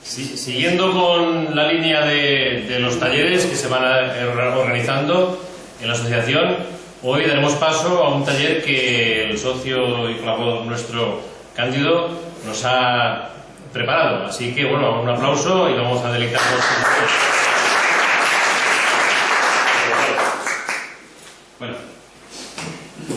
Siguiendo con la línea de los talleres que se van organizando en la asociación, hoy daremos paso a un taller que el socio y colaborador nuestro, Cándido, nos ha preparado. Así que, bueno, un aplauso y vamos a deleitarnos. Bueno,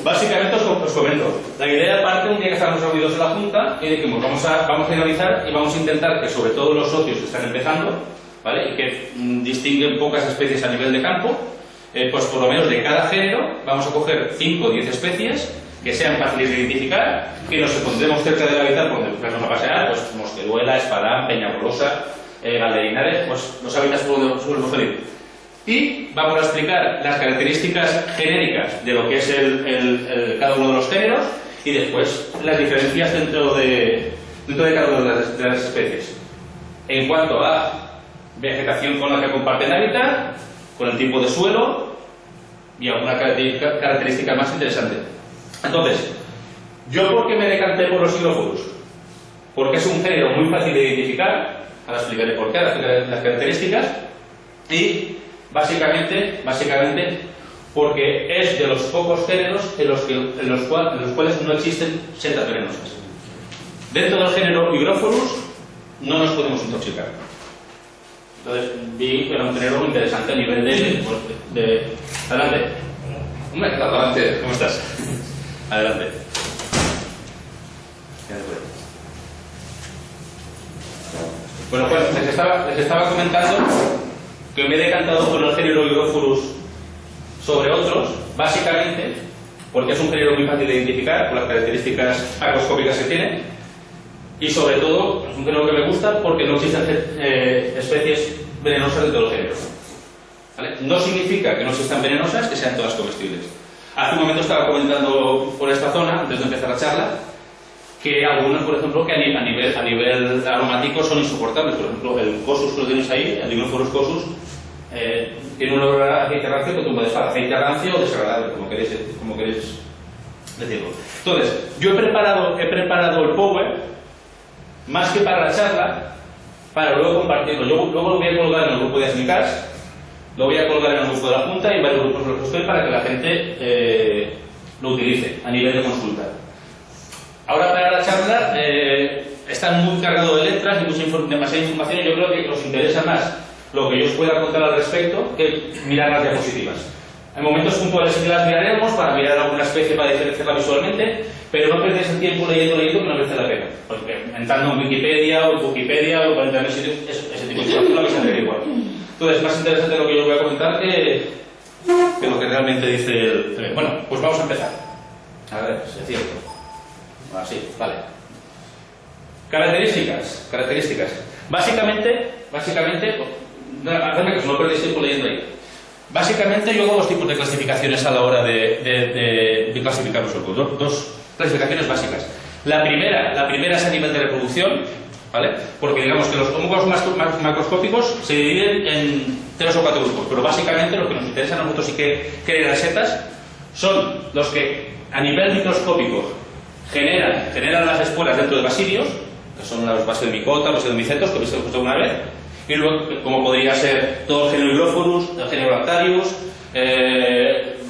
básicamente os comento. La idea parte un día que estamos reunidos en la Junta y de que vamos a analizar y vamos a intentar que, sobre todo los socios que están empezando, ¿vale?, y que distinguen pocas especies a nivel de campo, pues por lo menos de cada género vamos a coger 5 o 10 especies que sean fáciles de identificar, que nos encontremos cerca del hábitat por donde vamos a pasear, pues mosqueruela, espadán, peñagolosa, galderinares, pues los hábitats por donde solemos salir. Y vamos a explicar las características genéricas de lo que es cada uno de los géneros y después las diferencias dentro de cada una de las especies. En cuanto a vegetación con la que comparten hábitat, con el tipo de suelo y alguna característica más interesante. Entonces, ¿yo por qué me decanté por los higróforos? Porque es un género muy fácil de identificar, ahora explicaré por qué, las características, y básicamente porque es de los pocos géneros en los cuales no existen setas venenosas. Dentro del género Hygrophorus no nos podemos intoxicar. Entonces vi que era un género muy interesante a nivel de... Adelante. Hombre, adelante. ¿Cómo estás? Adelante. Bueno, pues les estaba comentando que me he decantado por el género Hygrophorus sobre otros, básicamente porque es un género muy fácil de identificar por las características macroscópicas que tiene, y sobre todo es un género que me gusta porque no existen especies venenosas dentro del género. ¿Vale? No significa que no existan venenosas, que sean todas comestibles. Hace un momento estaba comentando por esta zona, antes de empezar la charla, que algunos, por ejemplo, que a nivel aromático son insoportables. Por ejemplo, el Cosus que lo tenéis ahí, el Hygrophorus Cosus, tiene un olor a aceite rancio que tú puedes para aceite rancio o desagradable, como queréis decirlo. Entonces, yo he preparado el Power más que para la charla, para luego compartirlo. Yo luego lo voy a colgar en el grupo de Asmicas, lo voy a colgar en el grupo de la Junta y en varios grupos en los que estoy para que la gente lo utilice a nivel de consulta. Ahora para la charla está muy cargado de letras y demasiada información, y yo creo que os interesa más lo que yo os pueda contar al respecto que mirar las diapositivas. En momentos puntuales sí que las miraremos para mirar alguna especie para diferenciarla visualmente, pero no perdáis el tiempo leyendo que no merece la pena, porque entrando en Wikipedia o en Wikipedia o en internet ese tipo de información la vais a leer igual. Entonces es más interesante lo que yo os voy a comentar que lo que realmente dice el... Bueno, pues vamos a empezar. A ver, si es cierto. Así, vale. Características. Básicamente, hacedme que no perdéis tiempo leyendo ahí. Básicamente yo hago dos tipos de clasificaciones a la hora de clasificar los hongos. Dos clasificaciones básicas. La primera es a nivel de reproducción, ¿vale? Porque digamos que los hongos macroscópicos se dividen en 3 o 4 grupos, pero básicamente lo que nos interesa a nosotros y que generan setas son los que a nivel microscópico generan las esporas dentro de basidios, que son los basidomycota, los endomicetos, que habéis escuchado una vez, y luego, como podría ser todo el género Hygrophorus, el género Lactarius,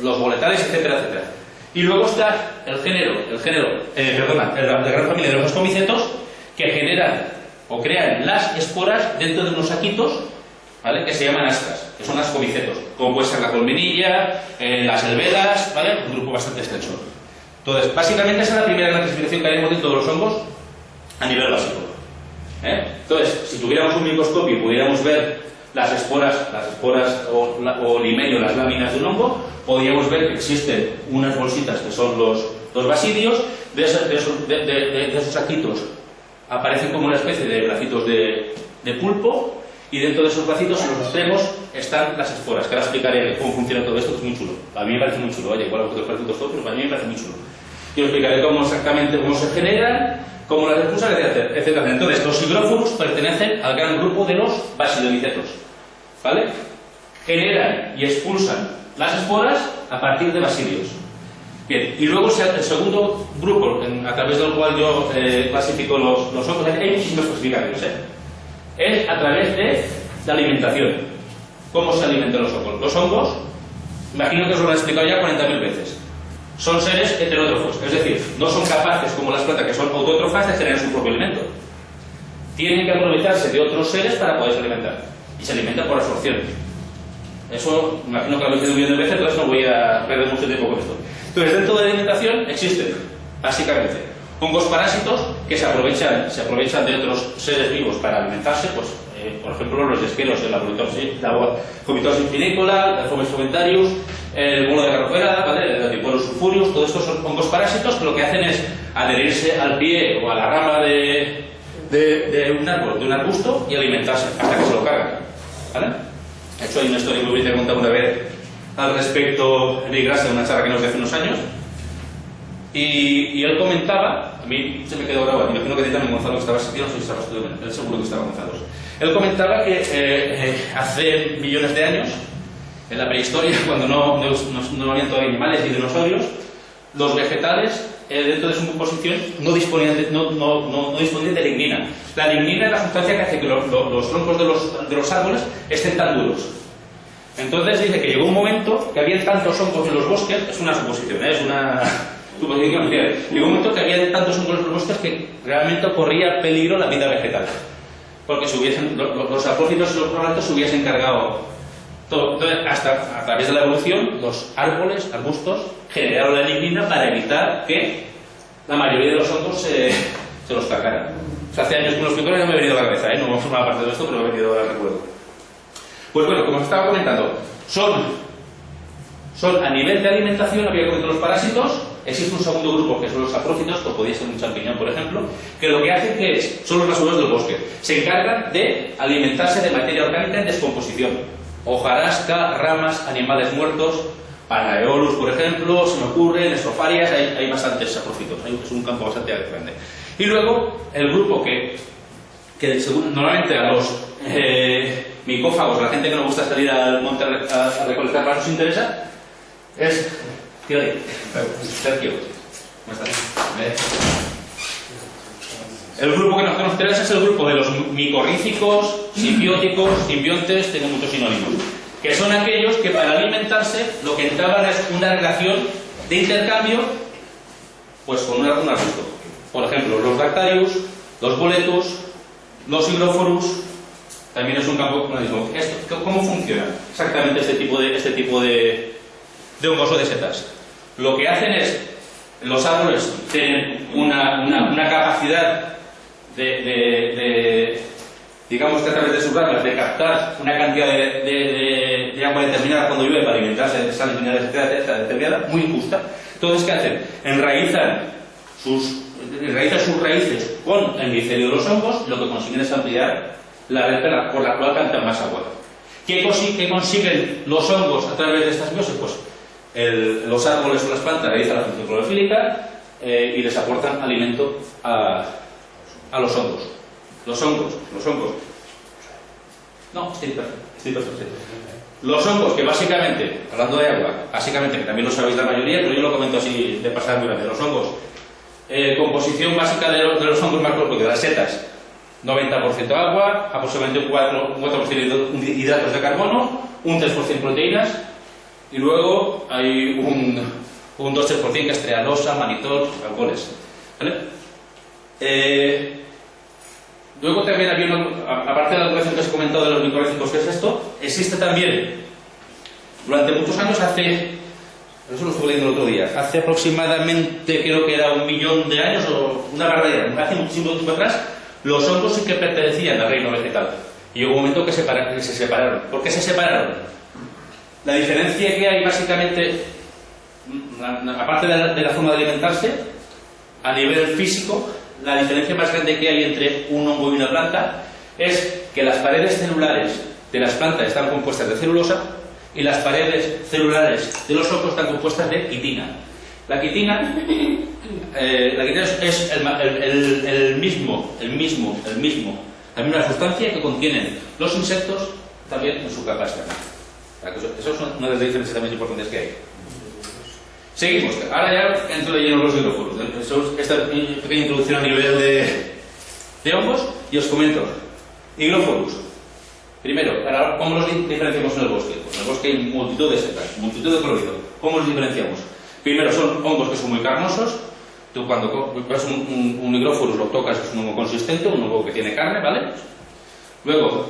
los boletales, etcétera, etcétera. Y luego está la gran familia de los ascomicetos, que generan o crean las esporas dentro de unos saquitos, ¿vale?, que se llaman ascas, que son ascomicetos, como puede ser la colmenilla, las helvedas, ¿vale?, un grupo bastante extenso. Entonces, básicamente esa es la primera clasificación que haremos de todos los hongos a nivel básico. Entonces, si tuviéramos un microscopio y pudiéramos ver las esporas o limenio, las láminas de un hongo, podríamos ver que existen unas bolsitas que son los basidios. De esos saquitos aparecen como una especie de bracitos de pulpo, y dentro de esos bracitos, en los extremos, están las esporas, que ahora explicaré cómo funciona todo esto, que es muy chulo. A mí me parece muy chulo, oye, igual a vosotros parece todo, pero a mí me parece muy chulo. Y os explicaré exactamente cómo se generan, cómo las expulsan, etc. Entonces, los Hygrophorus pertenecen al gran grupo de los basidomicetos, ¿vale? Generan y expulsan las esporas a partir de basidios. Bien, y luego el segundo grupo a través del cual yo clasifico los hongos, hay muchísimas clasificaciones, es a través de la alimentación. ¿Cómo se alimentan los hongos? Los hongos, imagino que os lo he explicado ya 40.000 veces. Son seres heterótrofos, es decir, no son capaces, como las plantas que son autótrofas, de generar su propio alimento. Tienen que aprovecharse de otros seres para poderse alimentar. Y se alimentan por absorción. Eso, imagino que lo habéis visto un millón de veces, entonces no voy a perder mucho tiempo con esto. Entonces, dentro de la alimentación existen, básicamente, hongos parásitos que se aprovechan de otros seres vivos para alimentarse, pues, por ejemplo, los yesqueros, la Vomitosis vinícola, el Fomes fomentarius, el mono de carrofera, ¿vale? El Diporus sulfurius, todos estos son hongos parásitos que lo que hacen es adherirse al pie o a la rama de un árbol, de un arbusto, y alimentarse hasta que se lo cargan, ¿vale? De hecho, hay una historia que me he contado una vez al respecto en Igrasa, en una charla que nos dio hace unos años, y él comentaba, a mí se me quedó grabado, imagino que también Gonzalo que estaba asistiendo, no sé si estaba estudiando, él seguro que estaba Gonzalo. Él comentaba que hace millones de años, en la prehistoria, cuando no habían todavía animales ni dinosaurios, los vegetales, dentro de su composición, no disponían de lignina. La lignina es la sustancia que hace que los troncos de los árboles estén tan duros. Entonces dice que llegó un momento que había tantos hongos en los bosques, es una suposición, es una suposición, llegó un momento que había tantos hongos en los bosques que realmente corría peligro la vida vegetal. Porque los saprófitos y los prolantos se hubiesen cargado todo. Entonces, hasta a través de la evolución, los árboles, arbustos, generaron la lignina para evitar que la mayoría de los hongos se los cargaran. O sea, hace años que los picores no me ha venido a la cabeza, no formaba parte de esto, pero me ha venido al recuerdo. Pues bueno, como os estaba comentando, son a nivel de alimentación, había comentado los parásitos. Existe un segundo grupo que son los saprófitos, que podría ser un champiñón, por ejemplo, que lo que hacen son los basureros del bosque. Se encargan de alimentarse de materia orgánica en descomposición. Hojarasca, ramas, animales muertos, Panaeolus, por ejemplo, se me ocurre, Estrofarias, hay bastantes saprófitos, es un campo bastante grande. Y luego, el grupo que normalmente a los micófagos, la gente que no gusta salir al monte a recolectar más nos interesa, es... Sergio, ¿cómo estás? El grupo que nos interesa es el grupo de los micorríficos, simbióticos, simbiontes, tengo muchos sinónimos, que son aquellos que para alimentarse lo que entraban es una relación de intercambio pues con un arbusto. Por ejemplo, los Dactarius, los Boletus, los Hygrophorus, también es un campo mismo. ¿Cómo funciona exactamente este tipo de hongos o de setas? Lo que hacen es, los árboles tienen una capacidad digamos que a través de sus ramas, de captar una cantidad de agua determinada cuando llueve para alimentarse de salinidad determinada, muy injusta. Entonces, ¿qué hacen? Enraizan sus raíces con el micelio de los hongos, lo que consiguen es ampliar la red por la cual captan más agua. ¿Qué consiguen los hongos a través de estas biosis? Pues los árboles o las plantas realizan la función clorofílica y les aportan alimento a los hongos. Los hongos. No, estoy perfecto. Los hongos que básicamente, hablando de agua, básicamente, que también lo sabéis la mayoría, pero yo lo comento así de pasada muy grande. Los hongos, composición básica de los hongos macroscópicos, de las setas, 90% agua, aproximadamente un 4% hidratos de carbono, un 3% proteínas, y luego hay un 2-3% que es trealosa, manitol, alcoholes. ¿Vale? Luego también había aparte de la duración que os he comentado de los micorríficos, ¿qué es esto? Existe también, durante muchos años, eso lo estuve leyendo el otro día, hace aproximadamente, creo que era 1 millón de años, o una barbaridad, hace muchísimo tiempo atrás, los hongos sí que pertenecían al reino vegetal. Y llegó un momento que se separaron. ¿Por qué se separaron? La diferencia que hay básicamente, aparte de la forma de alimentarse, a nivel físico, la diferencia más grande que hay entre un hongo y una planta es que las paredes celulares de las plantas están compuestas de celulosa y las paredes celulares de los hongos están compuestas de quitina. La quitina es la misma sustancia que contienen los insectos también en su capa externa. Eso es una de las diferencias también importantes que hay. Seguimos. Ahora ya entro de lleno los Hygrophorus. Esta pequeña introducción a nivel de hongos y os comento. Hygrophorus. Primero, ¿cómo los diferenciamos en el bosque? Pues en el bosque hay multitud de setas, multitud de colorido. ¿Cómo los diferenciamos? Primero, son hongos que son muy carnosos. Tú cuando ves un Hygrophorus lo tocas, es un hongo consistente, un hongo que tiene carne, ¿vale? Luego,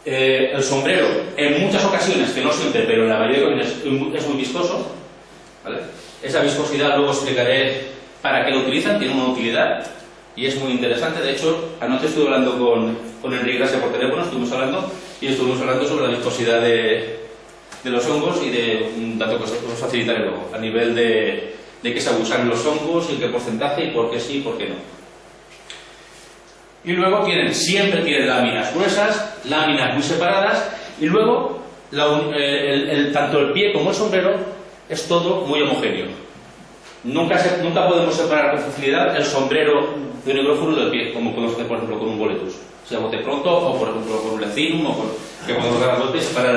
el sombrero, en muchas ocasiones, que no siempre, pero en la mayoría de ocasiones es muy viscoso, ¿vale? Esa viscosidad luego explicaré para qué lo utilizan, tiene una utilidad y es muy interesante. De hecho, anoche estuve hablando con Enrique Gracia por teléfono, estuvimos hablando sobre la viscosidad de los hongos y de un dato que os facilitaré luego, a nivel de qué se abusan los hongos y qué porcentaje y por qué sí y por qué no. Y luego siempre tienen láminas gruesas, láminas muy separadas, y luego tanto el pie como el sombrero es todo muy homogéneo. Nunca podemos separar con facilidad el sombrero de un Hygrophorus del pie, como podemos hacer por ejemplo con un Boletus. Sea bote pronto, o por ejemplo con un Lecinum, que podemos dar la vuelta y separar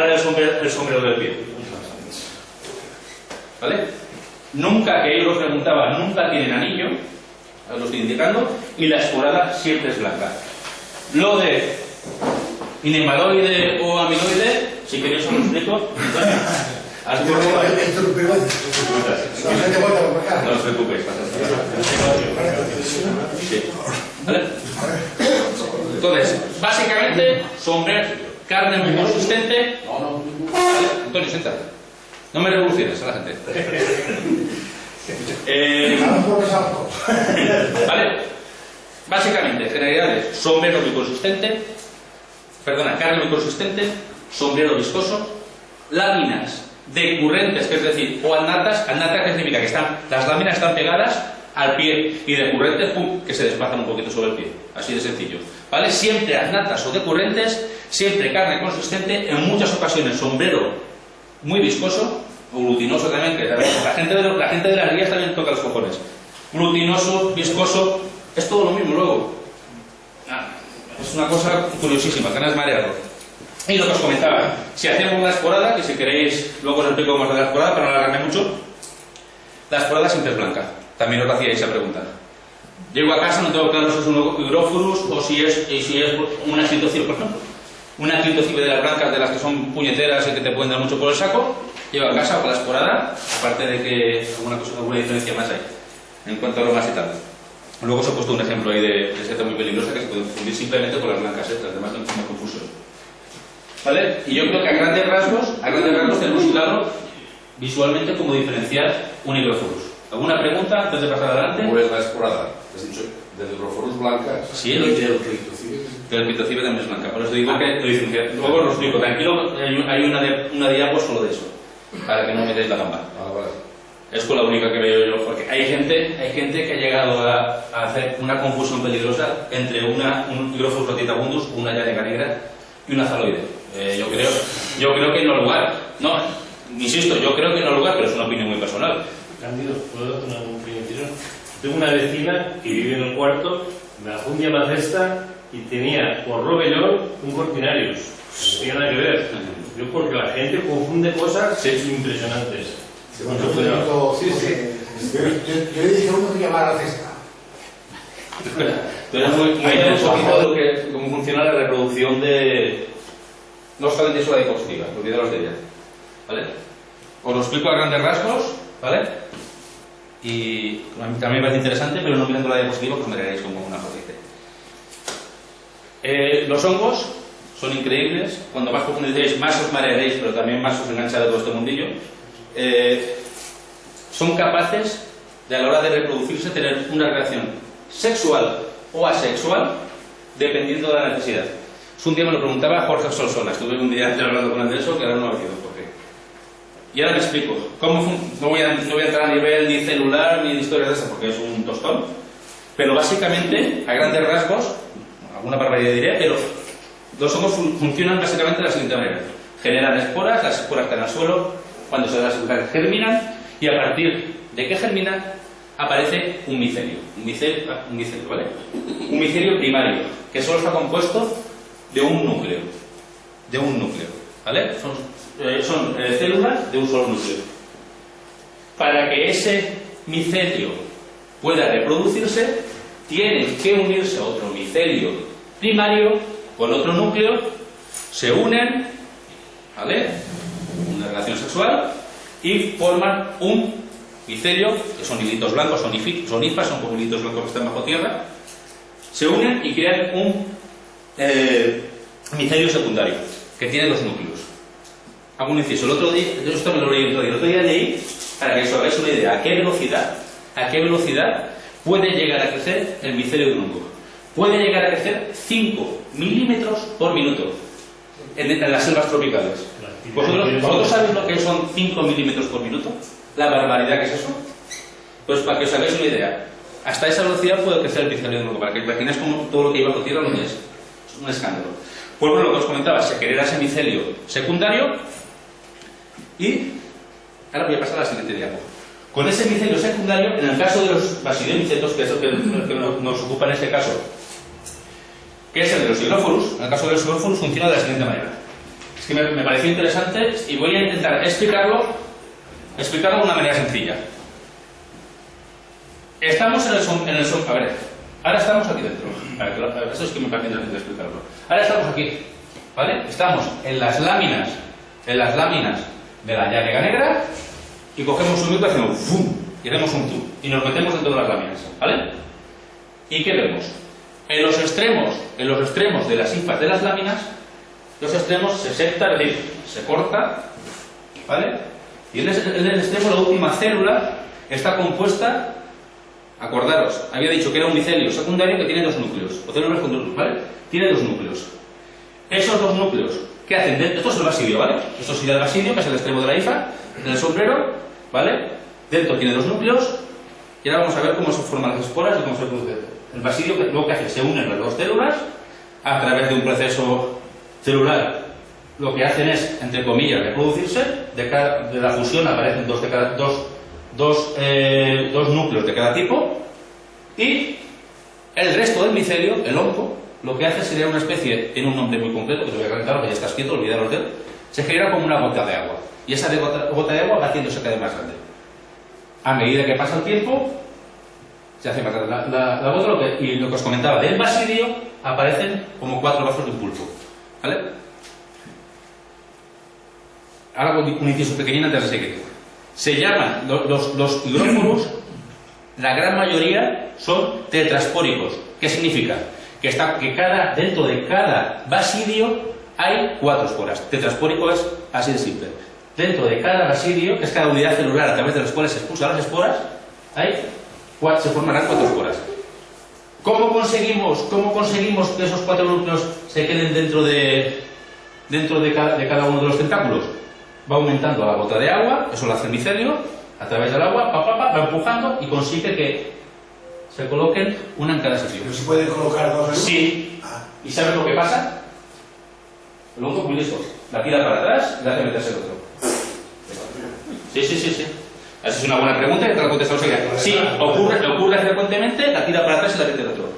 el sombrero del pie. ¿Vale? Nunca, que yo os preguntaba, nunca tienen anillo, os lo estoy indicando, y la esporada siempre es blanca. Lo de inemaloide o amiloide, si queréis os lo explico. No os preocupéis. Sí. ¿Vale? Entonces, básicamente, carne muy consistente. ¿Vale? Antonio, siéntate. No me revoluciones a la gente. ¿Vale? Básicamente, generalidades, sombrero muy consistente, carne muy consistente, sombrero viscoso, láminas decurrentes, que es decir, o annatas, que significa que las láminas están pegadas al pie, y decurrentes, que se desplazan un poquito sobre el pie, así de sencillo. ¿Vale? Siempre annatas o decurrentes, siempre carne consistente, en muchas ocasiones sombrero muy viscoso, o glutinoso también, que la gente de las guías también toca los cojones. Glutinoso, viscoso, es todo lo mismo luego. Es una cosa curiosísima, ganas mareado. Y lo que os comentaba, si hacemos una esporada, que si queréis luego os explico más de la esporada para no alargarme mucho, la esporada siempre es blanca. También os hacíais esa pregunta. Llego a casa, no tengo claro si es un Hygrophorus o si es una clitocibe, por ejemplo. Una clitocibe de las blancas, de las que son puñeteras y que te pueden dar mucho por el saco. Llego a casa con la esporada, aparte de que alguna diferencia más hay en cuanto a aromas y tal. Luego os he puesto un ejemplo ahí de seta muy peligrosa que se puede confundir simplemente con las blancas, las demás son muy confusos. ¿Vale? Y yo creo que a grandes rasgos tenemos claro visualmente cómo diferenciar un Hygrophorus. ¿Alguna pregunta antes de pasar adelante? ¿Cómo es la esporada? ¿Has dicho del Hygrophorus blanca? Sí, el clitocibe también es blanca. Por eso digo que lo diferencia. Luego os lo explico. Tranquilo, hay una diapo solo de eso, para que no metáis la gamba. Vale. Es con la única que veo yo, porque hay gente que ha llegado a hacer una confusión peligrosa entre un Hygrophorus rotitabundus, una llanega negra y una zaloide. Yo creo que no hay lugar. No, insisto, yo creo que no hay lugar, pero es una opinión muy personal. Cándido, ¿puedo hacer una opinión? Tengo una vecina que vive en el cuarto, me dejó un día la cesta y tenía por rovellón un Cortinarius. No tiene nada que ver. Yo porque la gente confunde cosas impresionantes. Yo le dije a uno que llamara a la cesta. Tú eres muy poquito de cómo funciona la reproducción de... No solamente eso la diapositiva, olvidaros de ella. ¿Vale? Os lo explico a grandes rasgos, ¿vale? Y también me parece interesante, pero no mirando la diapositiva, pues me veréis como una jodida. Los hongos son increíbles. Cuando más profundizáis, más os marearéis, pero también más os enganchará todo este mundillo. Son capaces de, a la hora de reproducirse, tener una relación sexual o asexual dependiendo de la necesidad. Un día me lo preguntaba Jorge Solsona, estuve un día hablando con él de eso, que ahora no me ha por qué. Y ahora me explico. No voy a entrar a nivel ni celular ni de historias de esas porque es un tostón, pero básicamente, a grandes rasgos, alguna barbaridad diré, pero los hongos funcionan básicamente de la siguiente manera. Generan esporas, las esporas caen al suelo, cuando se las esporas germinan, y a partir de que germinan aparece un micelio. Un micelio, ¿vale? Un micelio primario, que solo está compuesto de un núcleo. ¿Vale? Son células de un solo núcleo. Para que ese micelio pueda reproducirse, tienen que unirse a otro micelio primario con otro núcleo, se unen, ¿vale? Una relación sexual y forman un micelio, que son hilitos blancos, son hifas, son como hilitos blancos que están bajo tierra, se unen y crean un micelio secundario, que tiene dos núcleos. Hago un inciso. El otro día, yo esto me lo leí el otro día leí, para que os hagáis una idea, a qué velocidad puede llegar a crecer el micelio de un hongo. Puede llegar a crecer 5 milímetros por minuto en las selvas tropicales. ¿Vosotros sabéis lo que son 5 milímetros por minuto? ¿La barbaridad que es eso? Pues para que os hagáis una idea, hasta esa velocidad puede crecer el micelio de un hongo, para que imagináis como todo lo que hay bajo tierra lo que es. Es un escándalo. Pues bueno, lo que os comentaba, se genera ese micelio secundario y ahora voy a pasar a la siguiente diapo. Con ese micelio secundario, en el caso de los basidiomycetos, que es el que nos ocupa en este caso, que es el de los Hygrophorus, en el caso de los Hygrophorus funciona de la siguiente manera. Es que me pareció interesante y voy a intentar explicarlo de una manera sencilla. Estamos en el a ver, ahora estamos aquí dentro. A ver, esto es que me parece interesante explicarlo. Ahora estamos aquí, ¿vale? Estamos en las láminas de la llanega negra y cogemos un micro y hacemos ¡fum! Y hacemos un zoom y nos metemos dentro de las láminas, ¿vale? ¿Y qué vemos? En los extremos de las hifas de las láminas, los extremos se sectan, es decir, se corta, ¿vale? Y en el extremo la última célula está compuesta, acordaros, había dicho que era un micelio secundario que tiene dos núcleos, o células con dos núcleos, ¿vale? Tiene dos núcleos. Esos dos núcleos, ¿qué hacen? Esto es el basidio, ¿vale? Esto sería el basidio, que es el extremo de la hifa, en el sombrero, ¿vale? Dentro tiene dos núcleos, y ahora vamos a ver cómo se forman las esporas y cómo se produce. El basidio, lo que hace, se unen las dos células a través de un proceso celular. Lo que hacen es, entre comillas, reproducirse. De la fusión aparecen dos núcleos de cada tipo. Y el resto del micelio, el hongo, lo que hace sería una especie, tiene un nombre muy concreto, que te voy a comentar, que ya estás quieto, olvidaros de él. Se genera como una gota de agua. Y esa gota de agua va haciéndose cada vez más grande. A medida que pasa el tiempo, se hace más grande la gota, y lo que os comentaba del basidio, aparecen como 4 vasos de un pulpo. ¿Vale? Ahora hago un inciso pequeñín antes de seguir. Se llaman, los Hygrophorus, la gran mayoría son tetraspóricos. ¿Qué significa? Que dentro de cada basidio hay 4 esporas. Tetraspórico es así de simple. Dentro de cada basidio, que es cada unidad celular a través de las cuales se expulsan las esporas, se formarán 4 esporas. ¿Cómo conseguimos que esos 4 núcleos se queden dentro de cada uno de los tentáculos? Va aumentando la gota de agua, eso lo hace el micelio, a través del agua, va empujando y consigue que se coloquen una en cada sitio. ¿No se pueden colocar dos en uno? Sí. ¿Y sabes lo que pasa? El hongo muy listo. La tira para atrás y la hace meterse el otro. Sí. Esa es una buena pregunta y te la contestamos enseguida. Sí, ocurre frecuentemente, la tira para atrás y la mete el otro.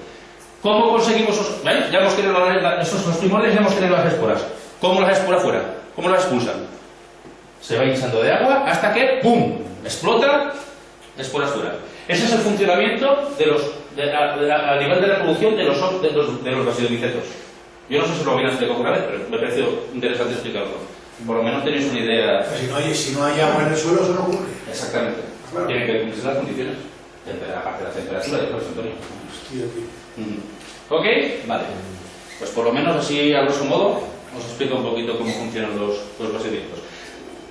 ¿Cómo conseguimos esos? ¿Veis? Ya hemos tenido los primores, ya hemos tenido las esporas. ¿Cómo las esporas fuera? ¿Cómo las expulsan? Se va hinchando de agua hasta que ¡pum! Explota, esporas fuera. Ese es el funcionamiento a nivel de reproducción de los basidiomycetos. Yo no sé si lo habían explicado alguna vez, pero me pareció interesante explicarlo. Por lo menos tenéis una idea. Pero si no hay agua en el suelo, eso no ocurre. Exactamente. Claro. Tienen que cumplirse las condiciones. Aparte de la temperatura, ya sabes, Antonio. Hostia, tío. ¿Ok? Vale. Pues por lo menos así, a grosso modo, os explico un poquito cómo funcionan los basidiomycetos.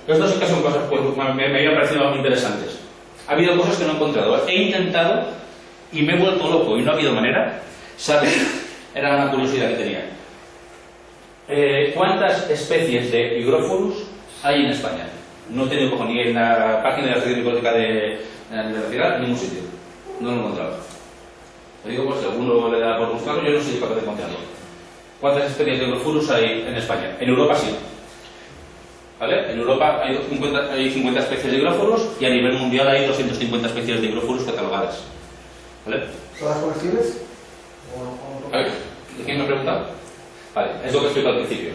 Estos sí que son cosas pues, me habían parecido interesantes. Ha habido cosas que no he encontrado. He intentado y me he vuelto loco y no ha habido manera. ¿Sabes? Era una curiosidad que tenía. ¿Cuántas especies de Hygrophorus hay en España? No he tenido cojo ni en la página de la Sociedad Biológica de la ciudad, en ningún sitio. No lo he encontrado. Lo digo pues si alguno le da por buscarlo, yo no soy capaz de encontrarlo. ¿Cuántas especies de Hygrophorus hay en España? En Europa sí. ¿Vale? En Europa hay 50 especies de Hygrophorus y a nivel mundial hay 250 especies de Hygrophorus catalogadas. ¿Vale? ¿Todas comestibles? A ver, ¿quién me ha preguntado? Vale, es lo que explico al principio.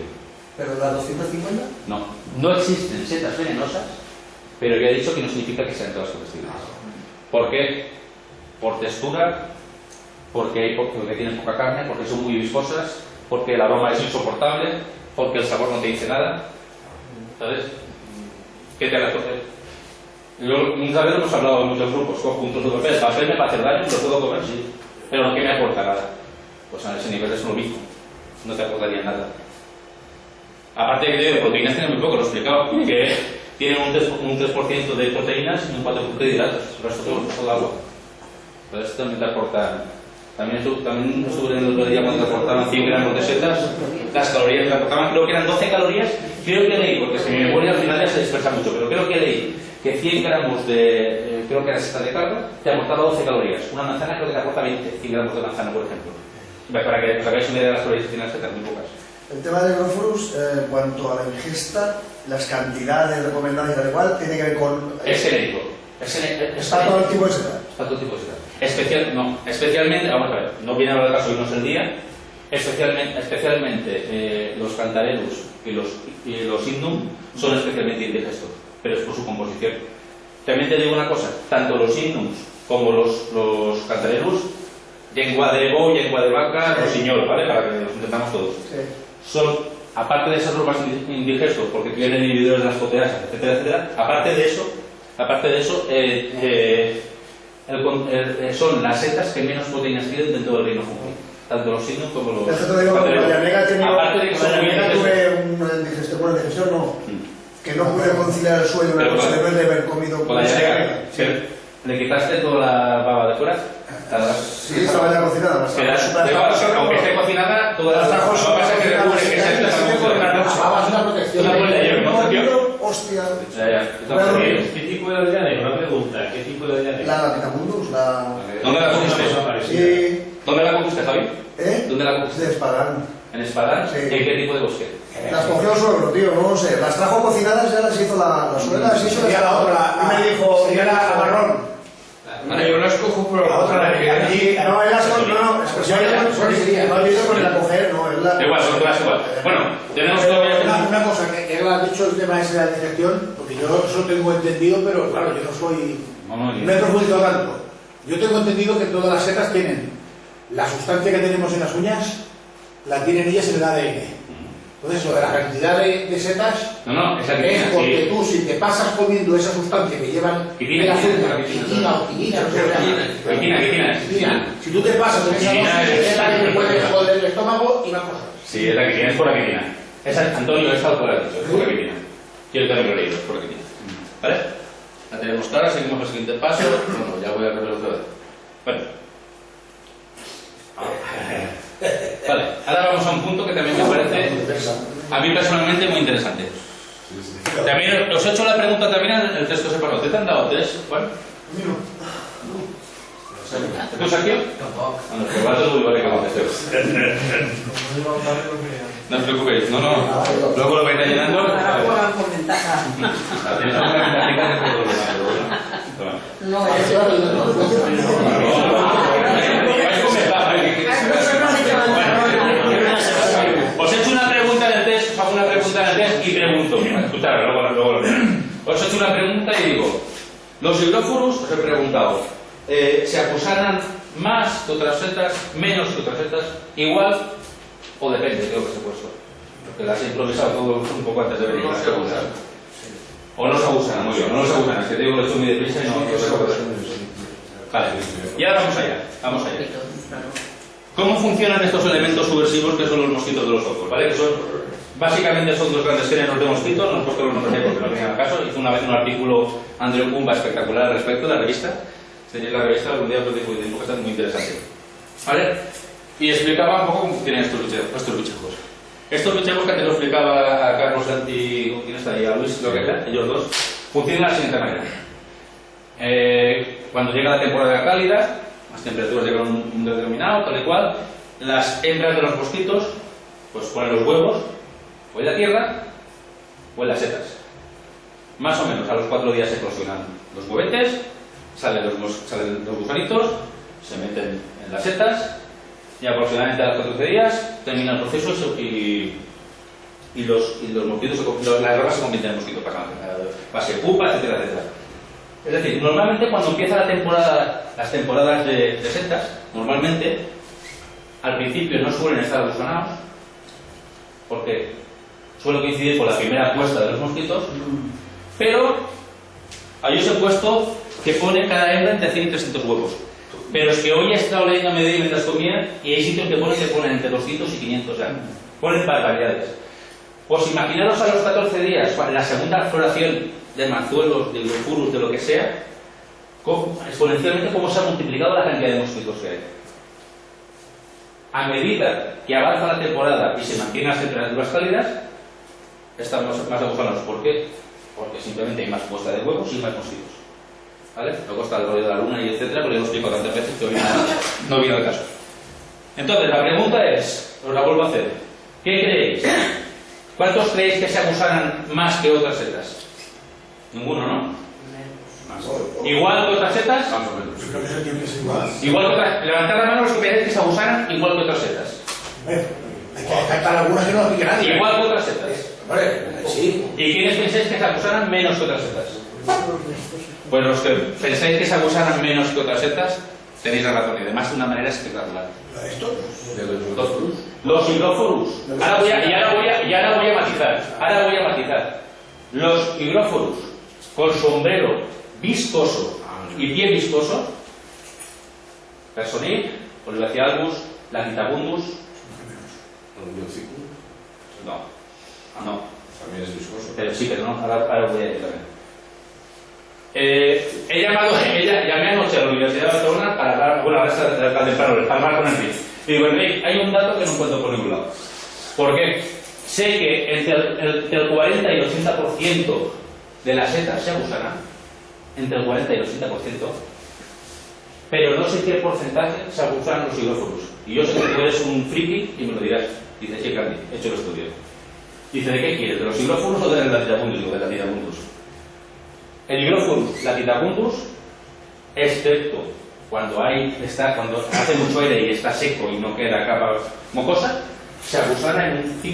¿Pero las 250? No existen setas venenosas, pero ya he dicho que no significa que sean todas comestibles. ¿Por qué? por textura, porque tienen poca carne, porque son muy viscosas, porque el aroma es insoportable, porque el sabor no te dice nada. ¿Sabes? ¿Qué te hará coger? Muchas veces hemos hablado en muchos grupos, conjuntos europeos, el papel me va a hacer daño, lo puedo comer, sí, pero ¿qué me aporta? Nada. Pues a ese nivel es lo mismo, no te aportaría nada. Aparte de proteínas tienen muy poco, lo he explicado, que tienen un 3% de proteínas y un 4% de hidratos, el resto todo agua. Entonces también te aportan. También estuve el otro día cuando te aportaban 100 gramos de setas, las calorías te aportaban, creo que eran 12 calorías, creo que leí, porque si mi memoria al final ya se dispersa mucho, pero creo que leí que 100 gramos de, creo que era seta de carne, te aportaba 12 calorías. Una manzana creo que te aporta 20, 100 gramos de manzana, por ejemplo. Para que os hagáis una idea de las calorías que tiene la seta, muy pocas. El tema de Agroforus, en cuanto a la ingesta, las cantidades recomendadas y tal igual, tiene que ver con... Es genérico. Está todo el tipo de seta. Está todo tipo de seta. Especialmente, vamos a ver, no viene ahora el caso y no es el día, especialmente los cantarellus y los indum son especialmente indigestos, pero es por su composición. También te digo una cosa, tanto los indums como los cantarellus, lengua de bo, lengua de vaca, rosiñol, ¿vale? Para que los entendamos todos. Sí. Son, aparte de ser los más indigestos, porque tienen inhibidores de las proteasas, etcétera, etcétera, aparte de eso, son las setas que menos proteínas tienen dentro del reino fungi, tanto los signos como los... Aparte de que tuve una digestión, bueno, digestión no, que no pude conciliar el sueño después de haber comido con la llaga. ¿Le quitaste toda la baba de fuera? Sí, estaba ya cocinada. Aunque esté cocinada, todas las babas que recubre que se babas una protección. Hostia. ¿Qué tipo de orgánico? Una pregunta. ¿Qué tipo de orgánico? La Pinamundus, ¿Dónde la comiste? ¿Dónde la comiste, Javi? ¿Dónde la comiste? De Espadán. ¿En Espadán? Sí. ¿En qué tipo de bosque? Las cogió el suegro, tío, no lo sé. Las trajo cocinadas, ya las hizo la suegra, las hizo Sería la otra, y me dijo... sería la marrón. Yo las cojo por La otra, No, él las cogió, no, es que yo no he visto con la coger, no, él la... Igual, son todas igual. Bueno, tenemos todavía... Una cosa, que él ha dicho el tema ese de la digestión, porque yo eso tengo entendido, pero claro, yo no soy... No he profundizado tanto. Yo tengo entendido que todas las setas tienen la sustancia que tenemos en las uñas, la tienen ellas en el ADN. Entonces, lo de la cantidad de setas es porque tú, si te pasas comiendo esa sustancia que llevan en la fruta, quitina, si tú te pasas con esa dosis, es la que te puede joder el estómago y más cosas. Sí, es la quitina, es por la quitina. Antonio, es algo que has dicho, es por la quitina. Quiero que lo he leído, es por la quitina. ¿Vale? La tenemos clara, seguimos al siguiente paso. Bueno, ya voy a revelar otra vez. Bueno. Vale, ahora vamos a un punto que también me parece a mí personalmente muy interesante. También os he hecho la pregunta también en el texto separado. ¿Te han dado tres, Juan? ¿Tú, Sergio? No, pero vale que contestéis. No os preocupéis, no. Luego lo vais rellenando. Ahora juegan con ventaja. Tienes alguna ventaja de todo No, os he hecho una pregunta en el test, os hago una pregunta en el test y pregunto. Escuchad, luego lo veo. Os he hecho una pregunta y digo, los hidróforos, os he preguntado, ¿se acusaran más que otras setas, menos que otras setas, igual o depende? Creo que se ha puesto. Porque las he improvisado todo un poco antes de venir. No se abusan. O no se abusan, muy bien, no se abusan. Es que te digo que lo he hecho muy deprisa y no se abusan. Vale, y ahora vamos allá. ¿Cómo funcionan estos elementos subversivos que son los mosquitos de los ojos? ¿Vale? Que básicamente son dos grandes géneros de mosquitos, no os he puesto los nombres porque no tenían al caso. Hizo una vez un artículo Andreu Pumba espectacular al respecto de la revista. Tenéis la revista, algún día os digo que está muy interesante. ¿Vale? Y explicaba un poco cómo funcionan estos bichejos. Estos bichejos que antes lo explicaba a Carlos Santi, ¿quién está ahí? A Luis, lo que sea, ellos dos, funcionan de la siguiente manera. Cuando llega la temporada cálida, las temperaturas llegan a un determinado, tal y cual, las hembras de los mosquitos pues ponen los huevos o en la tierra o en las setas. Más o menos a los 4 días se eclosionan los huevetes, salen los gusanitos, se meten en las setas y aproximadamente a los 14 días termina el proceso y los mosquitos, las larvas se convierten en mosquitos, pasan fase pupa, etcétera, etcétera. Es decir, normalmente cuando empieza la temporada, las temporadas de setas, normalmente al principio no suelen estar agusanados, porque suele coincidir con la primera puesta de los mosquitos, pero hay un puesto que pone cada hembra entre 100 y 300 huevos. Pero es que hoy he estado leyendo a medir mientras comía y hay sitios que ponen entre 200 y 500, o sea, ponen barbaridades. Pues imaginaros a los 14 días, en la segunda floración de manzuelos, de Hydrophorus, de lo que sea, exponencialmente cómo se ha multiplicado la cantidad de mosquitos que hay. A medida que avanza la temporada y se mantienen las temperaturas cálidas, están más agusanados. ¿Por qué? Porque simplemente hay más puesta de huevos y más mosquitos. ¿Vale? Luego está el rollo de la luna y etcétera, porque lo he explicado tantas veces que hoy no viene al caso. Entonces, la pregunta es, os la vuelvo a hacer. ¿Qué creéis? ¿Cuántos creéis que se agusanan más que otras setas? Ninguno, ¿no? ¿Igual que otras setas? Más o menos. Yo creo que eso tiene que ser igual. Igual que otras. Levantad la mano los que creéis que se agusanan igual que otras setas. Hay que descartar algunas que no lo pique nadie. Igual que otras setas. Vale, sí. ¿Y quiénes pensáis que se agusanan menos que otras setas? Pues los que pensáis que se agusanan menos que otras setas, tenéis la razón, y además de una manera espectacular. Los Hydrophorus. Ahora voy a matizar. Los Hydrophorus con sombrero viscoso y pie viscoso, Personil, Olivacia albus, Lanitabundus. No. También es viscoso. Pero sí, pero no, ahora voy a ir también. Llamé anoche a la Universidad de Barcelona para hablar, bueno, ahora está para hablar con el PIB. Y digo, hay un dato que no encuentro por ningún lado. ¿Por qué? Sé que entre el 40 y el 80% de las setas se agusarán, entre el 40 y el 80%, pero no sé qué porcentaje se agusan los Hydrophorus. Y yo sé que tú eres un friki y me lo dirás. Dice, sí, Candy, he hecho el estudio. Dice, ¿de qué quieres? ¿De los Hydrophorus o de la Latitabundus? Digo, de la Latitabundus. El Hydrophorus Latitabundus, excepto cuando hace mucho aire y está seco y no queda capa mocosa, se agusana en un 5%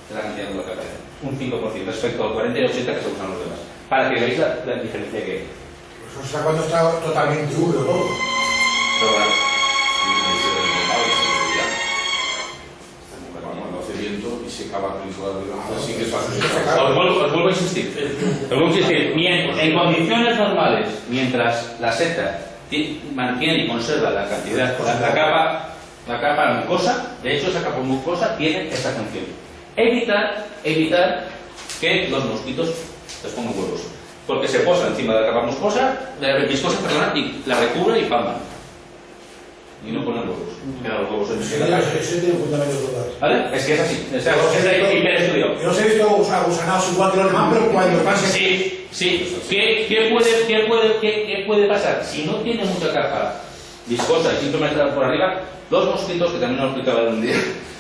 de la cantidad de lo que aparece. Un 5% respecto al 40 y 80 que se usan los demás. Para que veáis la diferencia que hay. Pues o sea, cuando está totalmente húmedo todo. Pero bueno. Cuando hace viento y se cava así que pasa. Os vuelvo a insistir. En condiciones normales, mientras la seta mantiene y conserva la cantidad, la capa mucosa, de hecho esa capa mucosa tiene esta función: evitar que los mosquitos les pongan huevos, porque se posa encima de la capa viscosa, y la recubre y palma. Y no ponen huevos. Quedan los huevos en Eso tiene un fundamento total. ¿Vale? Es que es así. Es hiperestudio. Yo os he visto agusanados igual que los demás, pero cuando pase. Sí. ¿Qué puede pasar? Si no tiene mucha capa viscosa y simplemente por arriba, los mosquitos, que también lo explicaba un día,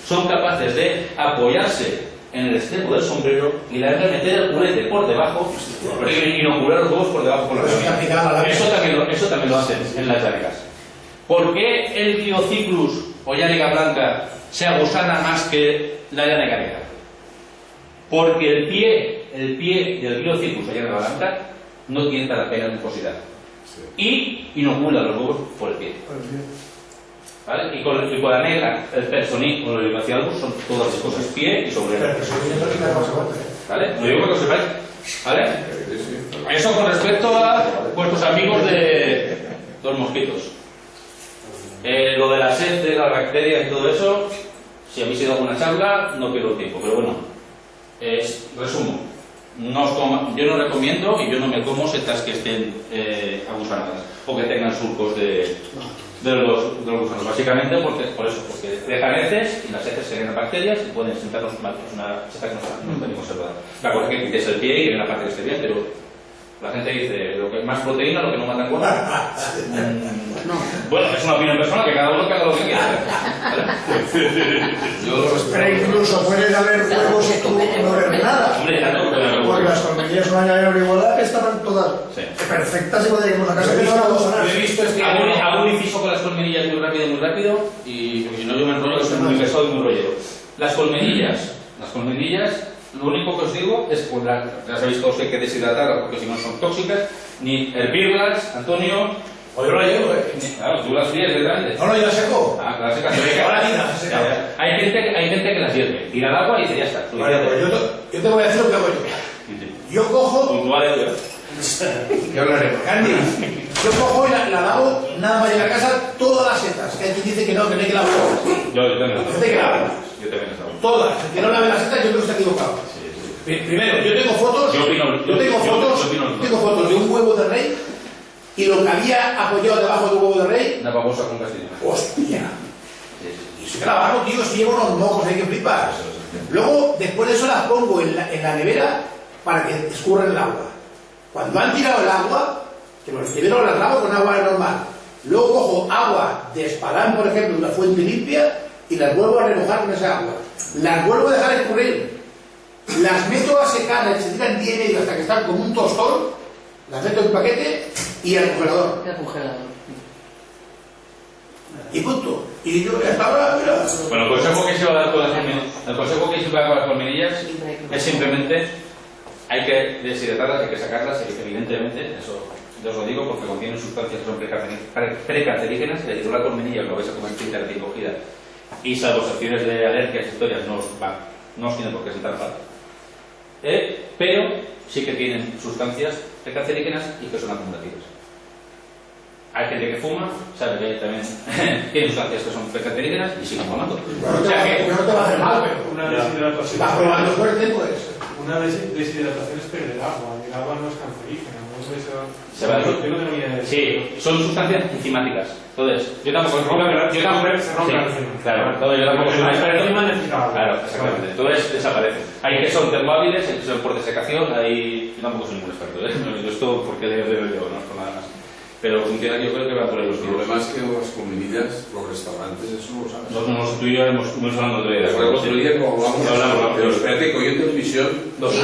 son capaces de apoyarse en el extremo del sombrero y la meter el culete por debajo y inocular los huevos por debajo con la cabeza. Eso también lo hacen en las llanegas. ¿Por qué el Biocyclus o llanega blanca se agusana más que la llanega negra? Porque el pie del Biocyclus o llanega blanca no tiene tan apenas mucosidad. Y inocula los huevos por el pie. ¿Vale? Y con la negra, el Personil o el Olivacia albus son todas las cosas, pie y sombrero. ¿Vale? Lo digo que lo sepáis. ¿Vale? Eso con respecto a vuestros amigos de los mosquitos. Lo de la sed, de las bacterias y todo eso, si habéis ido a alguna charla, no pierdo tiempo, pero bueno, resumo. Yo no recomiendo y yo no me como setas que estén agusanadas o que tengan surcos de los gusanos, básicamente porque dejan heces y las heces se generan bacterias y pueden sentarnos una seta que no está bien conservada. La cosa es que quites el pie y que en la parte que esté bien, pero la gente dice, lo que más proteína, lo que no matan con Bueno, es una opinión personal, que cada uno haga lo que quiera. Pero incluso puede haber huevos y tú no ver nada. Hombre, ya no puede haber Porque huevos. las colmillas no hay igualdad, estaban todas perfectas y cuando lleguemos a casa He visto este Hago un inciso con las colmenillas muy rápido, y si no yo me enrollo, que soy muy pesado y muy rollero. Las colmenillas lo único que os digo es que ya sabéis todos que hay que deshidratarlas porque si no son tóxicas, ni hervirlas, Antonio. Hoy no la llevo, Claro, tú las frías directamente. No, yo la seco. Ah, claro, secas. Ahora tira, Hay gente que las hierve, tira el agua y dice ya está. Vale, pues yo te voy a decir lo que hago yo. Yo cojo. Puntual, ¿Qué hablaremos? Candy, yo cojo y la lavo nada más llegar a casa todas las setas. Que hay quien dice que no hay que lavarlas. Yo también. Hay que lavarlas. Yo también las hago. Todas. El que no lave las setas, yo creo que está equivocado. Primero, yo tengo fotos. Yo tengo fotos de un huevo de rey y lo que había apoyado debajo del huevo de rey. Una babosa con castillo. ¡Hostia! Y eso que lavarlo, tío, si llevo unos mojos, hay que flipar. Luego, después de eso, las pongo en la nevera para que escurran el agua. Cuando han tirado el agua, que los primero las lavo con agua normal. Luego cojo agua de Espalán, por ejemplo, de una fuente limpia, y las vuelvo a remojar con esa agua. Las vuelvo a dejar escurrir. Las meto a secar, se tiran 10 minutos hasta que están como un tostón, las meto en un paquete y al congelador. El congelador. Y punto. Y yo hasta ahora, mira. Bueno, el consejo que se va a dar con las colmenillas es simplemente hay que deshidratarlas, hay que sacarlas, evidentemente, eso yo os lo digo porque contienen sustancias que son precancerígenas, y la colmenilla lo vais a comer frita recién cogida y salvo excepciones de alergias y historias no os tienen por qué sentar mal. Pero sí que tienen sustancias precancerígenas y que son acumulativas. Hay gente que fuma, sabe que también tiene sustancias que son precancerígenas y siguen fumando. No te va a hacer mal, pero una deshidratación. vas probando fuerte, pues. Una deshidratación es perder agua. El agua no es cancerígena. Se va a decir. Yo no tengo ni idea de eso. Sí, son sustancias enzimáticas. Entonces, yo tampoco Se rompe la enzima. Claro, entonces yo tampoco soy un experto. Claro, exactamente. Entonces desaparecen. Hay que son termohábiles, hay que son por desecación, yo tampoco soy ningún experto. Yo esto porque leo, no por nada más. Pero funciona, yo creo que va por ahí los El tiros. problema es que las comunidades, los restaurantes, eso no lo saben. Nosotros, tú y yo hemos hablado de El otro día como hablamos, pero espérate que hoy en televisión no sé,